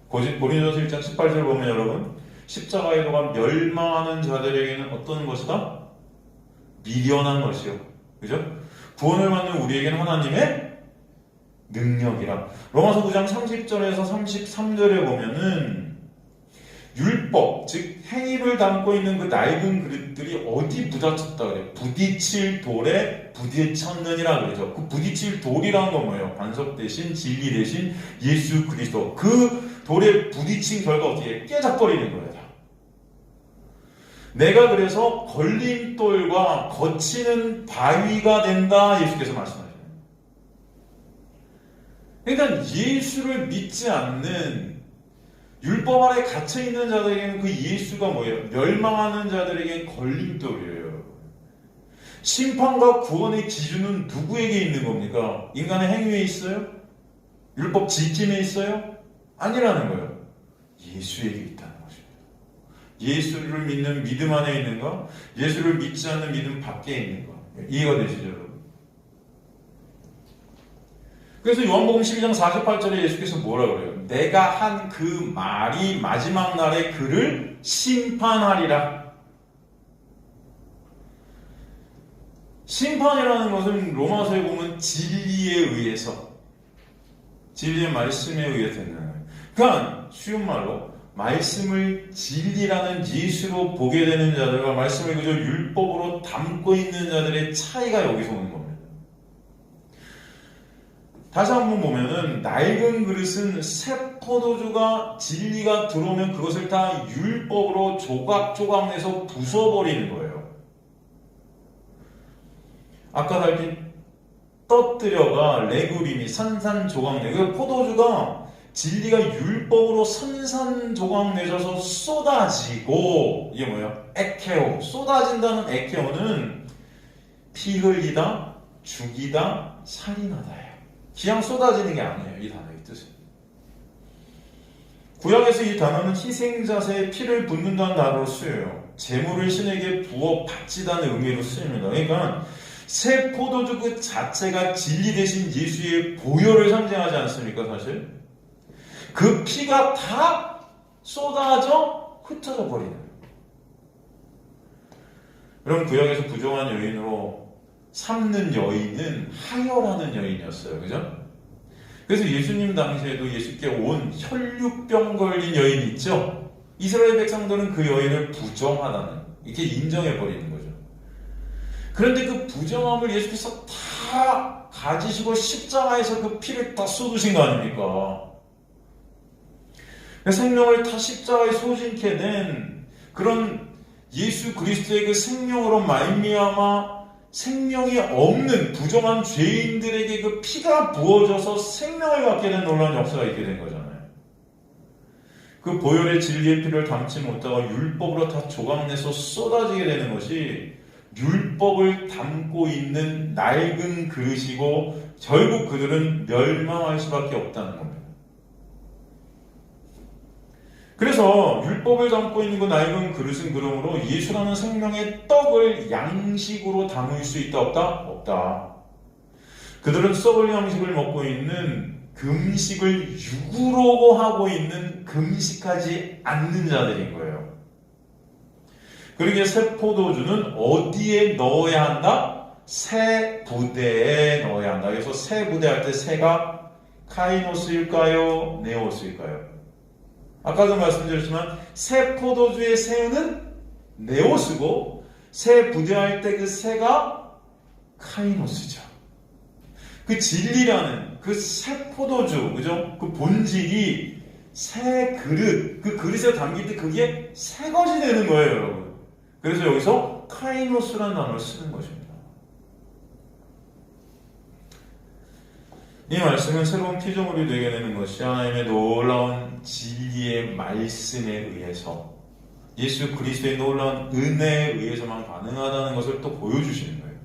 고린도전서 1장 18절 보면 여러분, 십자가의 도가 멸망하는 자들에게는 어떤 것이다? 미련한 것이요. 그죠? 구원을 받는 우리에게는 하나님의 능력이라. 로마서 9장 30절에서 33절에 보면은 율법, 즉 행위를 담고 있는 그 낡은 그릇들이 어디 부딪혔다 그래요? 부딪힐 돌에 부딪혔느니라 그러죠. 그 부딪힐 돌이라는 건 뭐예요? 반석 대신 진리 대신 예수 그리스도. 그 돌에 부딪힌 결과 어떻게 깨져버리는 거예요. 내가 그래서 걸림돌과 거치는 바위가 된다, 예수께서 말씀하셨어요. 그러니까 예수를 믿지 않는 율법 아래 갇혀있는 자들에게는 그 예수가 뭐예요? 멸망하는 자들에게는 걸림돌이에요. 심판과 구원의 기준은 누구에게 있는 겁니까? 인간의 행위에 있어요? 율법 지킴에 있어요? 아니라는 거예요. 예수에게 있다는 것입니다. 예수를 믿는 믿음 안에 있는가? 예수를 믿지 않는 믿음 밖에 있는가? 이해가 되시죠, 여러분? 그래서 요한복음 12장 48절에 예수께서 뭐라 그래요? 내가 한 그 말이 마지막 날에 그를 심판하리라. 심판이라는 것은 로마서에 보면 진리에 의해서, 진리의 말씀에 의해 되는 거예요. 그러니까 쉬운 말로 말씀을 진리라는 예수로 보게 되는 자들과 말씀을 그저 율법으로 담고 있는 자들의 차이가 여기서 오는 겁니다. 다시 한번 보면은 낡은 그릇은 새 포도주가 진리가 들어오면 그것을 다 율법으로 조각조각 내서 부숴버리는 거예요. 아까 달리 떠뜨려가 레구림이 산산조각 내. 그 포도주가 진리가 율법으로 산산조각 내져서 쏟아지고, 이게 뭐예요? 에케오. 쏟아진다는 에케오는 피 흘리다, 죽이다, 살인하다예요. 그냥 쏟아지는 게 아니에요. 이 단어의 뜻은. 구약에서 이 단어는 희생자세의 피를 붓는다는 단어로 쓰여요. 재물을 신에게 부어 바치다는 의미로 쓰입니다. 그러니까 새 포도주 그 자체가 진리 대신 예수의 보혈을 상징하지 않습니까? 사실 그 피가 다 쏟아져 흩어져 버리는 거예요. 여러분, 구약에서 부정한 여인으로 삼는 여인은 하여라는 여인이었어요. 그죠? 그래서 예수님 당시에도 예수께 온 혈류병 걸린 여인이 있죠? 이스라엘 백성들은 그 여인을 부정하다는, 이렇게 인정해버리는 거죠. 그런데 그 부정함을 예수께서 다 가지시고 십자가에서 그 피를 다 쏟으신 거 아닙니까? 생명을 다 십자가에 소진케 된 그런 예수 그리스도의 그 생명으로 말미암아 생명이 없는 부정한 죄인들에게 그 피가 부어져서 생명을 갖게 된 놀라운 역사가 있게 된 거잖아요. 그 보혈의 진리의 피를 담지 못하고 율법으로 다 조각내서 쏟아지게 되는 것이 율법을 담고 있는 낡은 그릇이고 결국 그들은 멸망할 수밖에 없다는 겁니다. 그래서 율법을 담고 있는 그 낡은 그릇은 그러므로 예수라는 생명의 떡을 양식으로 담을 수 있다 없다? 없다. 그들은 썩을 양식을 먹고 있는 금식을 육으로 하고 있는 금식하지 않는 자들인 거예요. 그러기에 새 포도주는 어디에 넣어야 한다? 새 부대에 넣어야 한다. 그래서 새 부대 할 때 새가 카이노스일까요? 네오스일까요? 아까도 말씀드렸지만 새 포도주의 새는 네오스고 새 부대할 때 그 새가 카이노스죠. 그 진리라는 그 새 포도주, 그죠? 그 본질이 새 그릇, 그 그릇에 담길 때 그게 새 것이 되는 거예요, 여러분. 그래서 여기서 카이노스라는 단어를 쓰는 것입니다. 이 말씀은 새로운 피조물이 되게 되는 것이 하나님의 놀라운 진리의 말씀에 의해서 예수 그리스도의 놀라운 은혜에 의해서만 가능하다는 것을 또 보여주시는 거예요.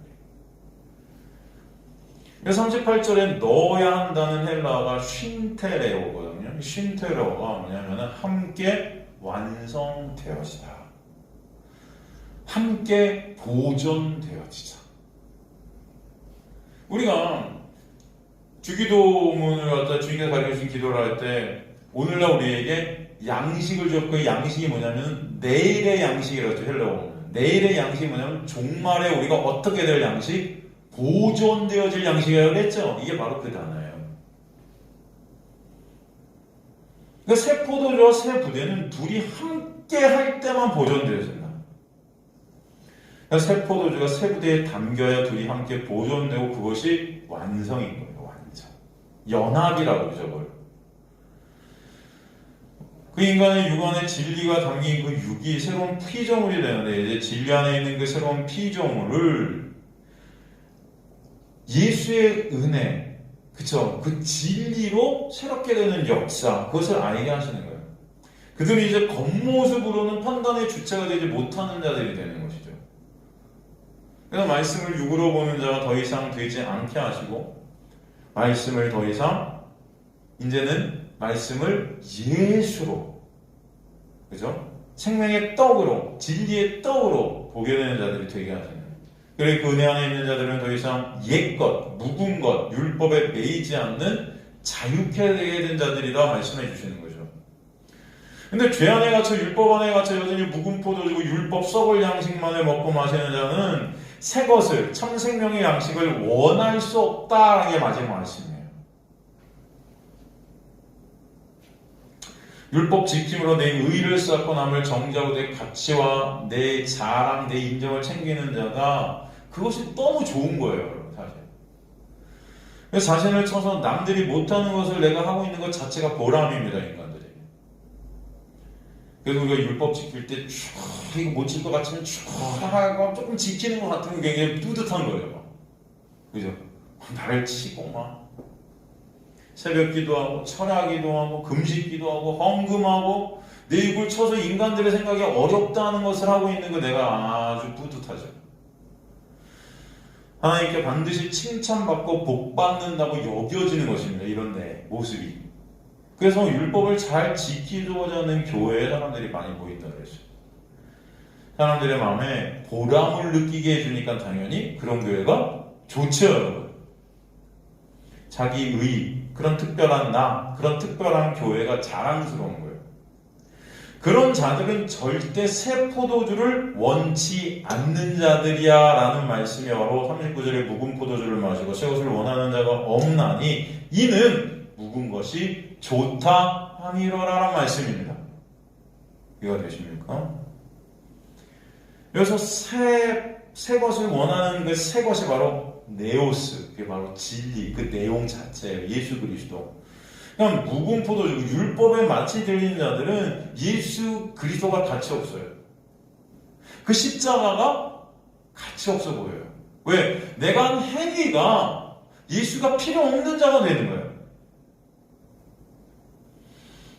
그래서 38절에 넣어야 한다는 헬라어가 쉰테레오거든요. 쉰테레오가 뭐냐면 함께 완성되어지다. 함께 보존되어지자. 우리가 주기도문을 갖다 주님께서 가르쳐주신 기도를 할 때 오늘날 우리에게 양식을 줬고 그 양식이 뭐냐면 내일의 양식이라고 했죠. 헬라어. 내일의 양식이 뭐냐면 종말에 우리가 어떻게 될 양식? 보존되어질 양식이라고 그랬죠. 이게 바로 그 단어예요. 그러니까 새 포도주와 새 부대는 둘이 함께 할 때만 보존되어진다. 그러니까 새 포도주가 새 부대에 담겨야 둘이 함께 보존되고 그것이 완성인 거예요. 완성. 연합이라고 그러죠. 그걸. 그 인간의 육 안에 진리가 담긴 그 육이 새로운 피조물이 되는데 이제 진리 안에 있는 그 새로운 피조물을 예수의 은혜, 그쵸? 그 진리로 새롭게 되는 역사, 그것을 알게 하시는 거예요. 그들이 이제 겉모습으로는 판단의 주체가 되지 못하는 자들이 되는 것이죠. 그래서 말씀을 육으로 보는 자가 더 이상 되지 않게 하시고, 말씀을 더 이상, 이제는 말씀을 예수로, 그죠? 생명의 떡으로, 진리의 떡으로 보게 되는 자들이 되게 하시는 거예요. 그래 그 은혜 안에 있는 자들은 더 이상 옛것, 묵은 것, 율법에 매이지 않는 자유케 되게 된 자들이라 말씀해 주시는 거죠. 근데 죄 안에 갇혀 율법 안에 갇혀 여전히 묵은 포도주고 율법 썩을 양식만을 먹고 마시는 자는 새 것을 참 생명의 양식을 원할 수 없다라는 게 마지막 말씀이에요. 율법 지킴으로 내 의를 쌓고 남을 정죄하고 내 가치와 내 자랑, 내 인정을 챙기는 자가 그것이 너무 좋은 거예요, 사실. 그래서 자신을 쳐서 남들이 못하는 것을 내가 하고 있는 것 자체가 보람입니다, 인간들에게. 그래서 우리가 율법 지킬 때 이거 못 지킬 것 같으면 하고 조금 지키는 것 같으면 굉장히 뿌듯한 거예요. 그죠? 나를 치고 막 새벽 기도하고 철야 기도하고 금식 기도하고 헌금하고 내 입을 쳐서 인간들의 생각이 어렵다는 것을 하고 있는 거 내가 아주 뿌듯하죠. 하나님께 반드시 칭찬받고 복받는다고 여겨지는 것입니다. 이런 내 모습이. 그래서 율법을 잘 지키고자 하는 교회에 사람들이 많이 모인다 그랬어요. 사람들의 마음에 보람을 느끼게 해주니까 당연히 그런 교회가 좋죠, 여러분. 자기 의, 그런 특별한 나, 그런 특별한 교회가 자랑스러운 거예요. 그런 자들은 절대 새 포도주를 원치 않는 자들이야 라는 말씀이 바로 39절에 묵은 포도주를 마시고 새 것을 원하는 자가 없나니 이는 묵은 것이 좋다 함이로라 라는 말씀입니다. 이해가 되십니까? 그래서 새 것을 원하는 그 새 것이 바로 네오스, 그게 바로 진리, 그 내용 자체예요. 예수 그리스도. 그냥 묵은 포도주, 율법에 마치 들리는 자들은 예수 그리스도가 가치 없어요. 그 십자가가 가치 없어 보여요. 왜? 내가 한 행위가 예수가 필요 없는 자가 되는 거예요.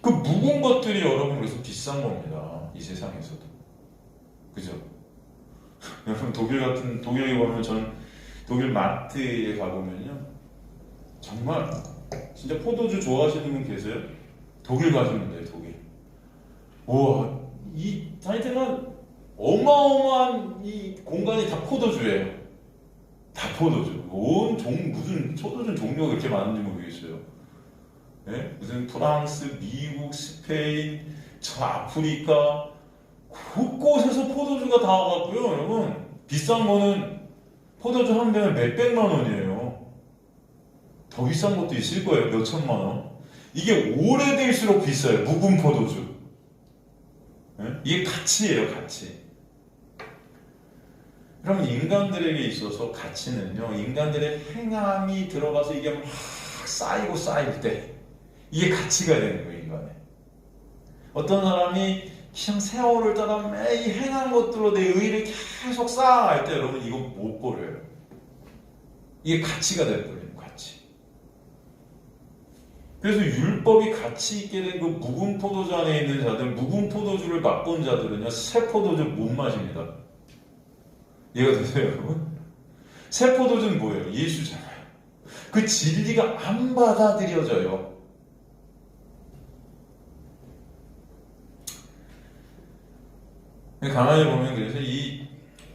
그 묵은 것들이 여러분 그래서 비싼 겁니다. 이 세상에서도. 그죠? 여러분 독일에 보면 전 독일 마트에 가보면요. 정말 진짜 포도주 좋아하시는 분 계세요? 독일 가시면 돼요, 독일. 우와, 하여튼간 어마어마한 이 공간이 다 포도주예요. 다 포도주. 무슨 포도주 종류가 그렇게 많은지 모르겠어요. 네? 무슨 프랑스, 미국, 스페인, 저 아프리카, 곳곳에서 포도주가 다 와갖고요, 여러분. 비싼 거는 포도주 한 병에 몇백만 원이에요. 더 비싼 것도 있을 거예요. 몇 천만 원. 이게 오래될수록 비싸요. 묵은 포도주. 네? 이게 가치예요. 가치. 그럼 인간들에게 있어서 가치는요. 인간들의 행함이 들어가서 이게 막 쌓일 때 이게 가치가 되는 거예요. 인간에. 어떤 사람이 그냥 세월을 따라 매일 행한 것들로 내 의의를 계속 쌓아갈 때 여러분 이거 못 버려요. 이게 가치가 돼버려요. 가치. 그래서 율법이 가치 있게 된 그 묵은 포도주 안에 있는 자들, 묵은 포도주를 맛본 자들은요, 새 포도주 못 마십니다. 이해가 되세요, 여러분? 새 포도주는 뭐예요? 예수잖아요. 그 진리가 안 받아들여져요. 가만히 보면 그래서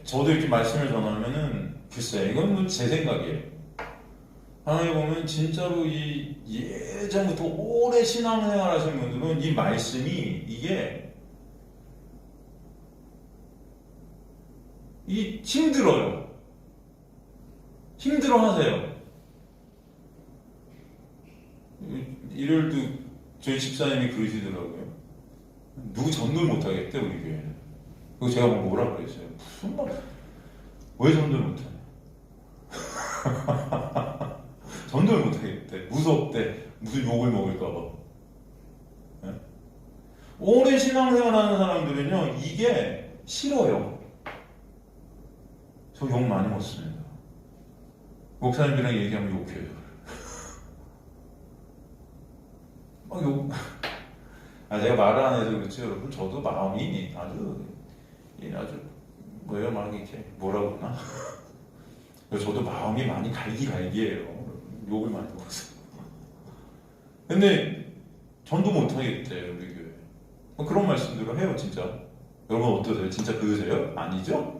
저도 이렇게 말씀을 전하면은 글쎄 이건 뭐 제 생각이에요. 가만히 보면 진짜로 이 예전부터 오래 신앙생활 하신 분들은 이 말씀이 이게 힘들어요. 힘들어 하세요. 일요일도 저희 집사님이 그러시더라고요. 누구 전도를 못하겠대 우리 교회는. 그거 제가 뭐라 그랬어요. 무슨 말? 왜 전도를 못하냐? 전도를 못하겠대. 무섭대. 무슨 욕을 먹을까봐. 네? 오래 신앙생활하는 사람들은요, 이게 싫어요. 저 욕 많이 먹습니다. 목사님들이랑 얘기하면 욕해요. 제가 말을 안 해서 그렇지, 여러분. 저도 마음이 아주 뭐예요, 막 이렇게 뭐라고 하나? 저도 마음이 많이 갈기갈기해요. 욕을 많이 먹었어요. 근데 전도 못하겠대요, 우리 교회. 그런 말씀들을 해요, 진짜. 여러분 어떠세요? 진짜 그러세요? 아니죠?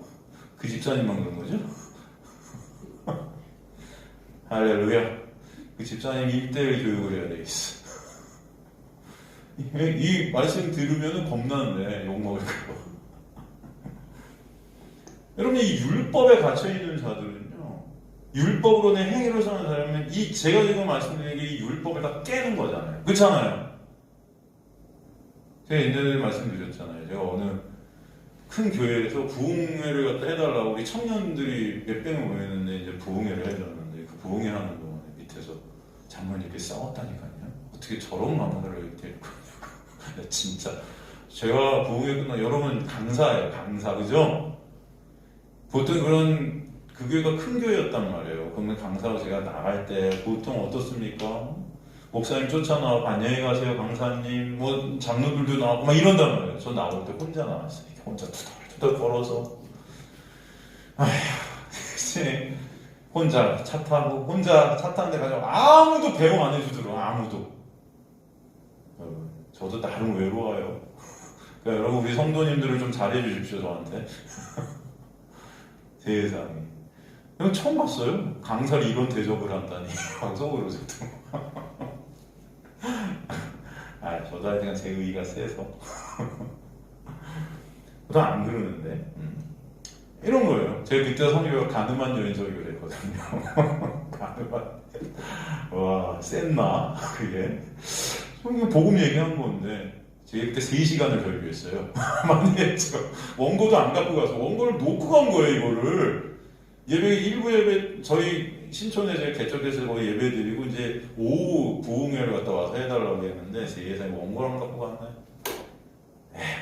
그 집사님만 그런 거죠? 할렐루야. 그 집사님 1대1 교육을 해야 되겠어. 이 말씀 들으면 겁나는데 욕먹을까봐. 여러분, 이 율법에 갇혀있는 자들은요, 율법으로 내 행위를 사는 사람은 제가 지금 말씀드린 게 이 율법을 다 깨는 거잖아요. 그렇잖아요. 제가 옛날에 말씀드렸잖아요. 제가 어느 큰 교회에서 부흥회를 갖다 해달라고 우리 청년들이 몇 명이 모였는데 이제 부흥회를 해줬는데 그 부흥회 하는 동안에 밑에서 장로님께 싸웠다니까요. 어떻게 저런 마누라를 이렇게 데리고 있냐고. 진짜 제가 부흥회 끝나 여러분 강사예요. 강사, 그죠? 보통 그 교회가 큰 교회였단 말이에요. 그러면 강사로 제가 나갈 때 보통 어떻습니까? 목사님 쫓아나와 안녕히 가세요 강사님, 뭐 장로들도 나왔고 막 이런단 말이에요. 저 나올 때 혼자 나왔어요. 혼자 투덜투덜 걸어서 혼자 차 타고 혼자 차 타는 데 가서 아무도 배웅 안 해주더라고요. 아무도. 저도 나름 외로워요. 그러니까 여러분 우리 성도님들을 좀 잘해 주십시오 저한테. 세상에. 처음 봤어요. 강사를 이런 대접을 한다니. 방송으로 저도. 저도 하여튼 제 의의가 세서. 저도 안 그러는데. 이런 거예요. 제가 그때 성교가 가늠한 여인 설교를 했거든요. 가늠한. 와, 쎘나? 그게. 성교 복음 얘기한 건데. 제가 그때 3시간을 설교했어요. 많이 했죠. 원고도 안 갖고 가서 원고를 놓고 간 거예요, 이거를. 일부 예배, 저희 신촌에 제가 개척해서 거의 예배 드리고, 이제 오후 부흥회를 갔다 와서 해달라고 했는데, 세상에 원고를 안 갖고 갔네.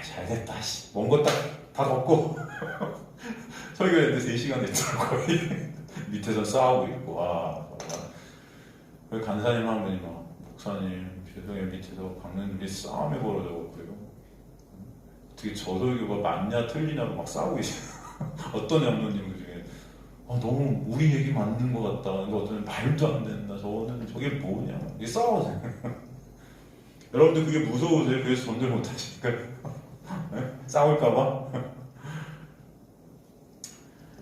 잘됐다, 씨. 원고 다 걷고. 설교했는데 3시간 됐죠, 거의. 밑에서 싸우고 있고, 거기 간사님 한 분이 막, 목사님, 죄송해요, 밑에서 강릉들이 싸움이 벌어져갖고요. 어떻게 저 설교가 맞냐, 틀리냐고 막 싸우고 계세요. 어떤 양로님 그 중에, 너무 우리 얘기 맞는 것 같다. 어떤 말도 안 된다. 저게 뭐냐. 이게 싸우세요. 여러분들 그게 무서우세요? 그래서 전도를 못 하시니까. 싸울까봐?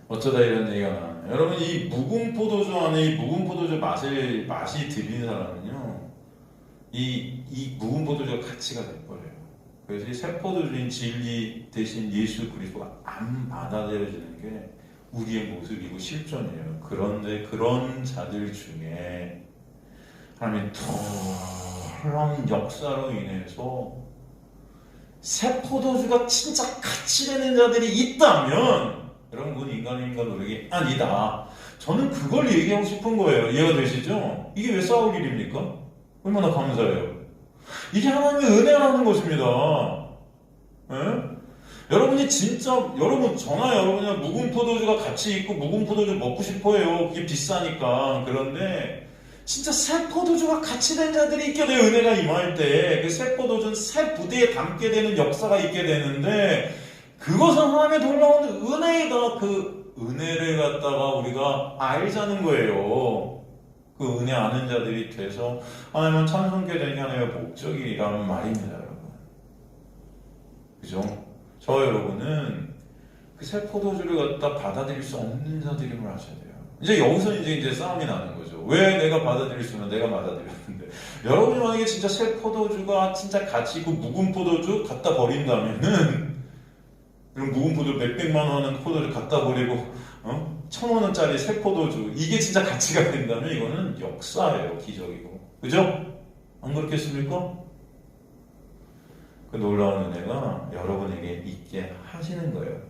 어쩌다 이런 얘기가 나와요. 여러분, 이 묵은 포도주 안에 이 묵은 포도주 맛이 들린 사람은요, 이 묵은 포도주가 가치가 돼버려요. 그래서 이 새 포도주인 진리 대신 예수 그리스도가 안 받아들여지는 게 우리의 모습이고 실존이에요. 그런데 그런 자들 중에 하나님의 놀라운 역사로 인해서 새 포도주가 진짜 가치 되는 자들이 있다면, 여러분 그건 인간의 노력이 아니다. 저는 그걸 얘기하고 싶은 거예요. 이해가 되시죠? 이게 왜 싸울 일입니까? 얼마나 감사해요. 이게 하나님의 은혜라는 것입니다. 예? 여러분이 진짜, 저나 여러분이 묵은 포도주가 가치 있고 묵은 포도주 먹고 싶어요. 그게 비싸니까. 그런데 진짜 새 포도주가 같이 된 자들이 있게 돼요. 은혜가 임할 때 그 새 포도주는 새 부대에 담게 되는 역사가 있게 되는데, 그것은 하나님의 놀라운 은혜이다. 그 은혜를 갖다가 우리가 알자는 거예요. 그 은혜 아는 자들이 돼서 하나님은 찬송케 되는 게 하나님의 목적이라는 말입니다, 여러분. 그죠? 저 여러분은 그 새 포도주를 갖다 받아들일 수 없는 자들임을 아셔야 돼요. 이제 여기서 이제 싸움이 나는 거죠. 왜 내가 받아들일 수 있는 내가 받아들였는데, 여러분이 만약에 진짜 새 포도주가 진짜 가치 있고 묵은 포도주 갖다 버린다면은, 그럼 묵은 포도주 몇백만 원 하는 포도주 갖다 버리고 1,000원짜리 새 포도주, 이게 진짜 가치가 된다면 이거는 역사예요. 기적이고. 그죠? 안 그렇겠습니까? 그 놀라운 은혜가 여러분에게 있게 하시는 거예요.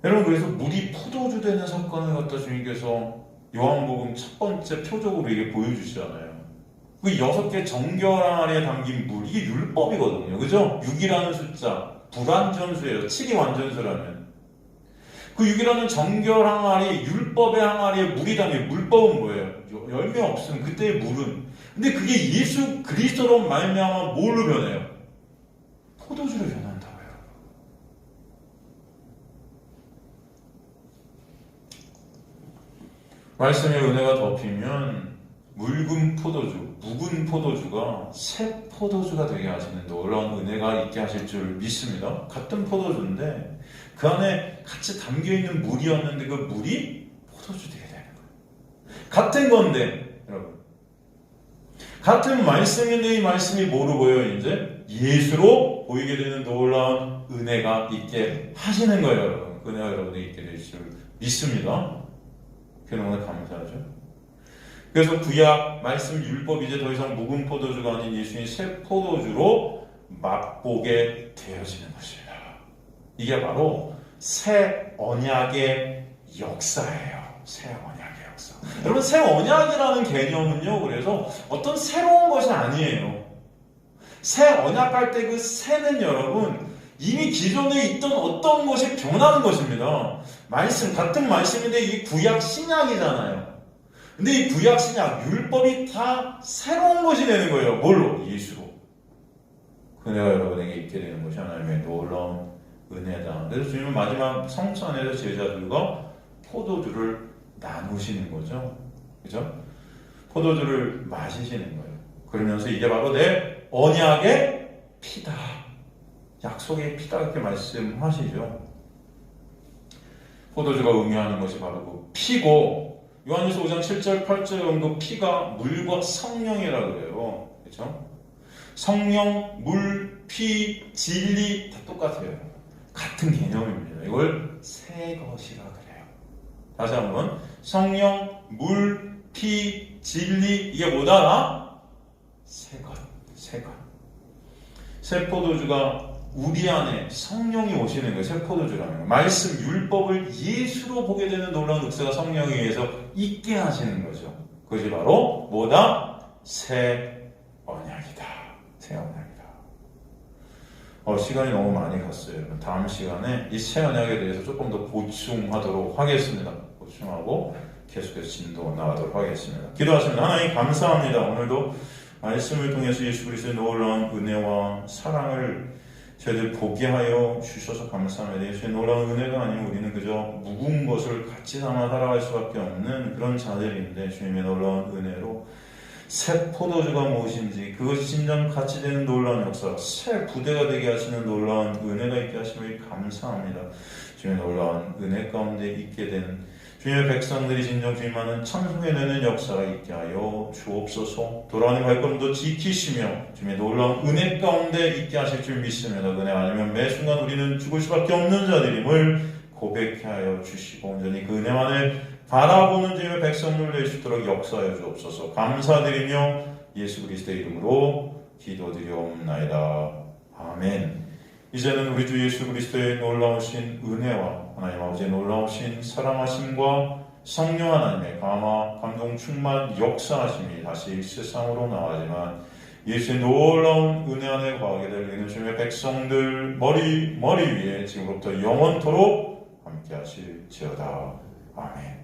여러분, 그래서 물이 포도주 되는 사건을 갖다 주님께서 요한복음 첫 번째 표적으로 이게 보여주시잖아요. 그 6개 정결항아리에 담긴 물이, 이게 율법이거든요. 그죠? 6이라는 숫자, 불완전수예요. 7이 완전수라면. 그 6이라는 정결항아리, 율법의 항아리에 물이 담긴, 물법은 뭐예요? 열매 없음, 그때의 물은. 근데 그게 예수 그리스도로 말미암아 뭘로 변해요? 포도주로 변한다고요. 말씀의 은혜가 덮이면 묽은 포도주, 묵은 포도주가 새 포도주가 되게 하시는 놀라운 은혜가 있게 하실 줄 믿습니다. 같은 포도주인데 그 안에 같이 담겨있는 물이었는데 그 물이 포도주 되게 되는 거예요. 같은 건데 여러분, 같은 말씀인데 이 말씀이 뭐로 보여요? 이제 예수로 보이게 되는 놀라운 은혜가 있게 하시는 거예요. 여러분, 은혜가 여러분에게 있게 되실 줄 믿습니다. 너무나 감사하죠. 그래서 구약 말씀 율법, 이제 더 이상 묵은 포도주가 아닌 예수님 새 포도주로 맛보게 되어지는 것입니다. 이게 바로 새 언약의 역사예요. 새 언약의 역사. 여러분, 새 언약이라는 개념은요, 그래서 어떤 새로운 것이 아니에요. 새 언약할 때 그 새는 여러분, 이미 기존에 있던 어떤 것이 변하는 것입니다. 말씀, 같은 말씀인데 이 구약 신약이잖아요. 근데 이 구약 신약, 율법이 다 새로운 것이 되는 거예요. 뭘로? 예수로. 그네가 여러분에게 있게 되는 것이 하나님의 놀라운 은혜다. 그래서 주님은 마지막 성찬에서 제자들과 포도주를 나누시는 거죠. 그죠? 포도주를 마시시는 거예요. 그러면서 이게 바로 내 언약의 피다. 약속의 피다, 이렇게 말씀하시죠. 포도주가 의미하는 것이 바로 그 피고, 요한일서 5장 7절 8절에 그 피가 물과 성령이라고 그래요. 그렇죠? 성령, 물, 피, 진리 다 똑같아요. 같은 개념입니다. 이걸 새 것이라 그래요. 다시 한번, 성령, 물, 피, 진리, 이게 뭐다? 새 것, 새 것. 새 포도주가 우리 안에 성령이 오시는 거예요. 새 포도주라는 거. 말씀, 율법을 예수로 보게 되는 놀라운 역사가 성령에 의해서 있게 하시는 거죠. 그것이 바로 뭐다? 새 언약이다. 새 언약이다. 시간이 너무 많이 갔어요. 다음 시간에 이 새 언약에 대해서 조금 더 보충하도록 하겠습니다. 보충하고 계속해서 진도 나가도록 하겠습니다. 기도하십니다. 하나님 감사합니다. 오늘도 말씀을 통해서 예수 그리스도의 놀라운 은혜와 사랑을 저희들 보게 하여 주셔서 감사합니다. 예수의 놀라운 은혜가 아니면 우리는 그저 묵은 것을 같이 삼아 살아갈 수밖에 없는 그런 자들인데, 주님의 놀라운 은혜로 새 포도주가 무엇인지, 그것이 진정 가치 되는 놀라운 역사, 새 부대가 되게 하시는 놀라운 은혜가 있게 하심을 감사합니다. 주님의 놀라운 은혜 가운데 있게 된 주님의 백성들이 진정 주님만은 찬송해내는 역사가 있게 하여 주옵소서. 돌아가는 발걸음도 지키시며 주님의 놀라운 은혜 가운데 있게 하실 줄 믿습니다. 은혜 아니면 매 순간 우리는 죽을 수밖에 없는 자들임을 고백해 하여 주시고 온전히 그 은혜만을 바라보는 주님의 백성들 될 수 있도록 역사하여 주옵소서. 감사드리며 예수 그리스도의 이름으로 기도드리옵나이다. 아멘. 이제는 우리 주 예수 그리스도의 놀라우신 은혜와 하나님 아버지의 놀라우신 사랑하심과 성령 하나님의 감화, 감동, 충만, 역사하심이 다시 세상으로 나가지만 예수의 놀라운 은혜 안에 거하게 될 주님의 백성들 머리 위에 지금부터 영원토록 함께 하실지어다. 아멘.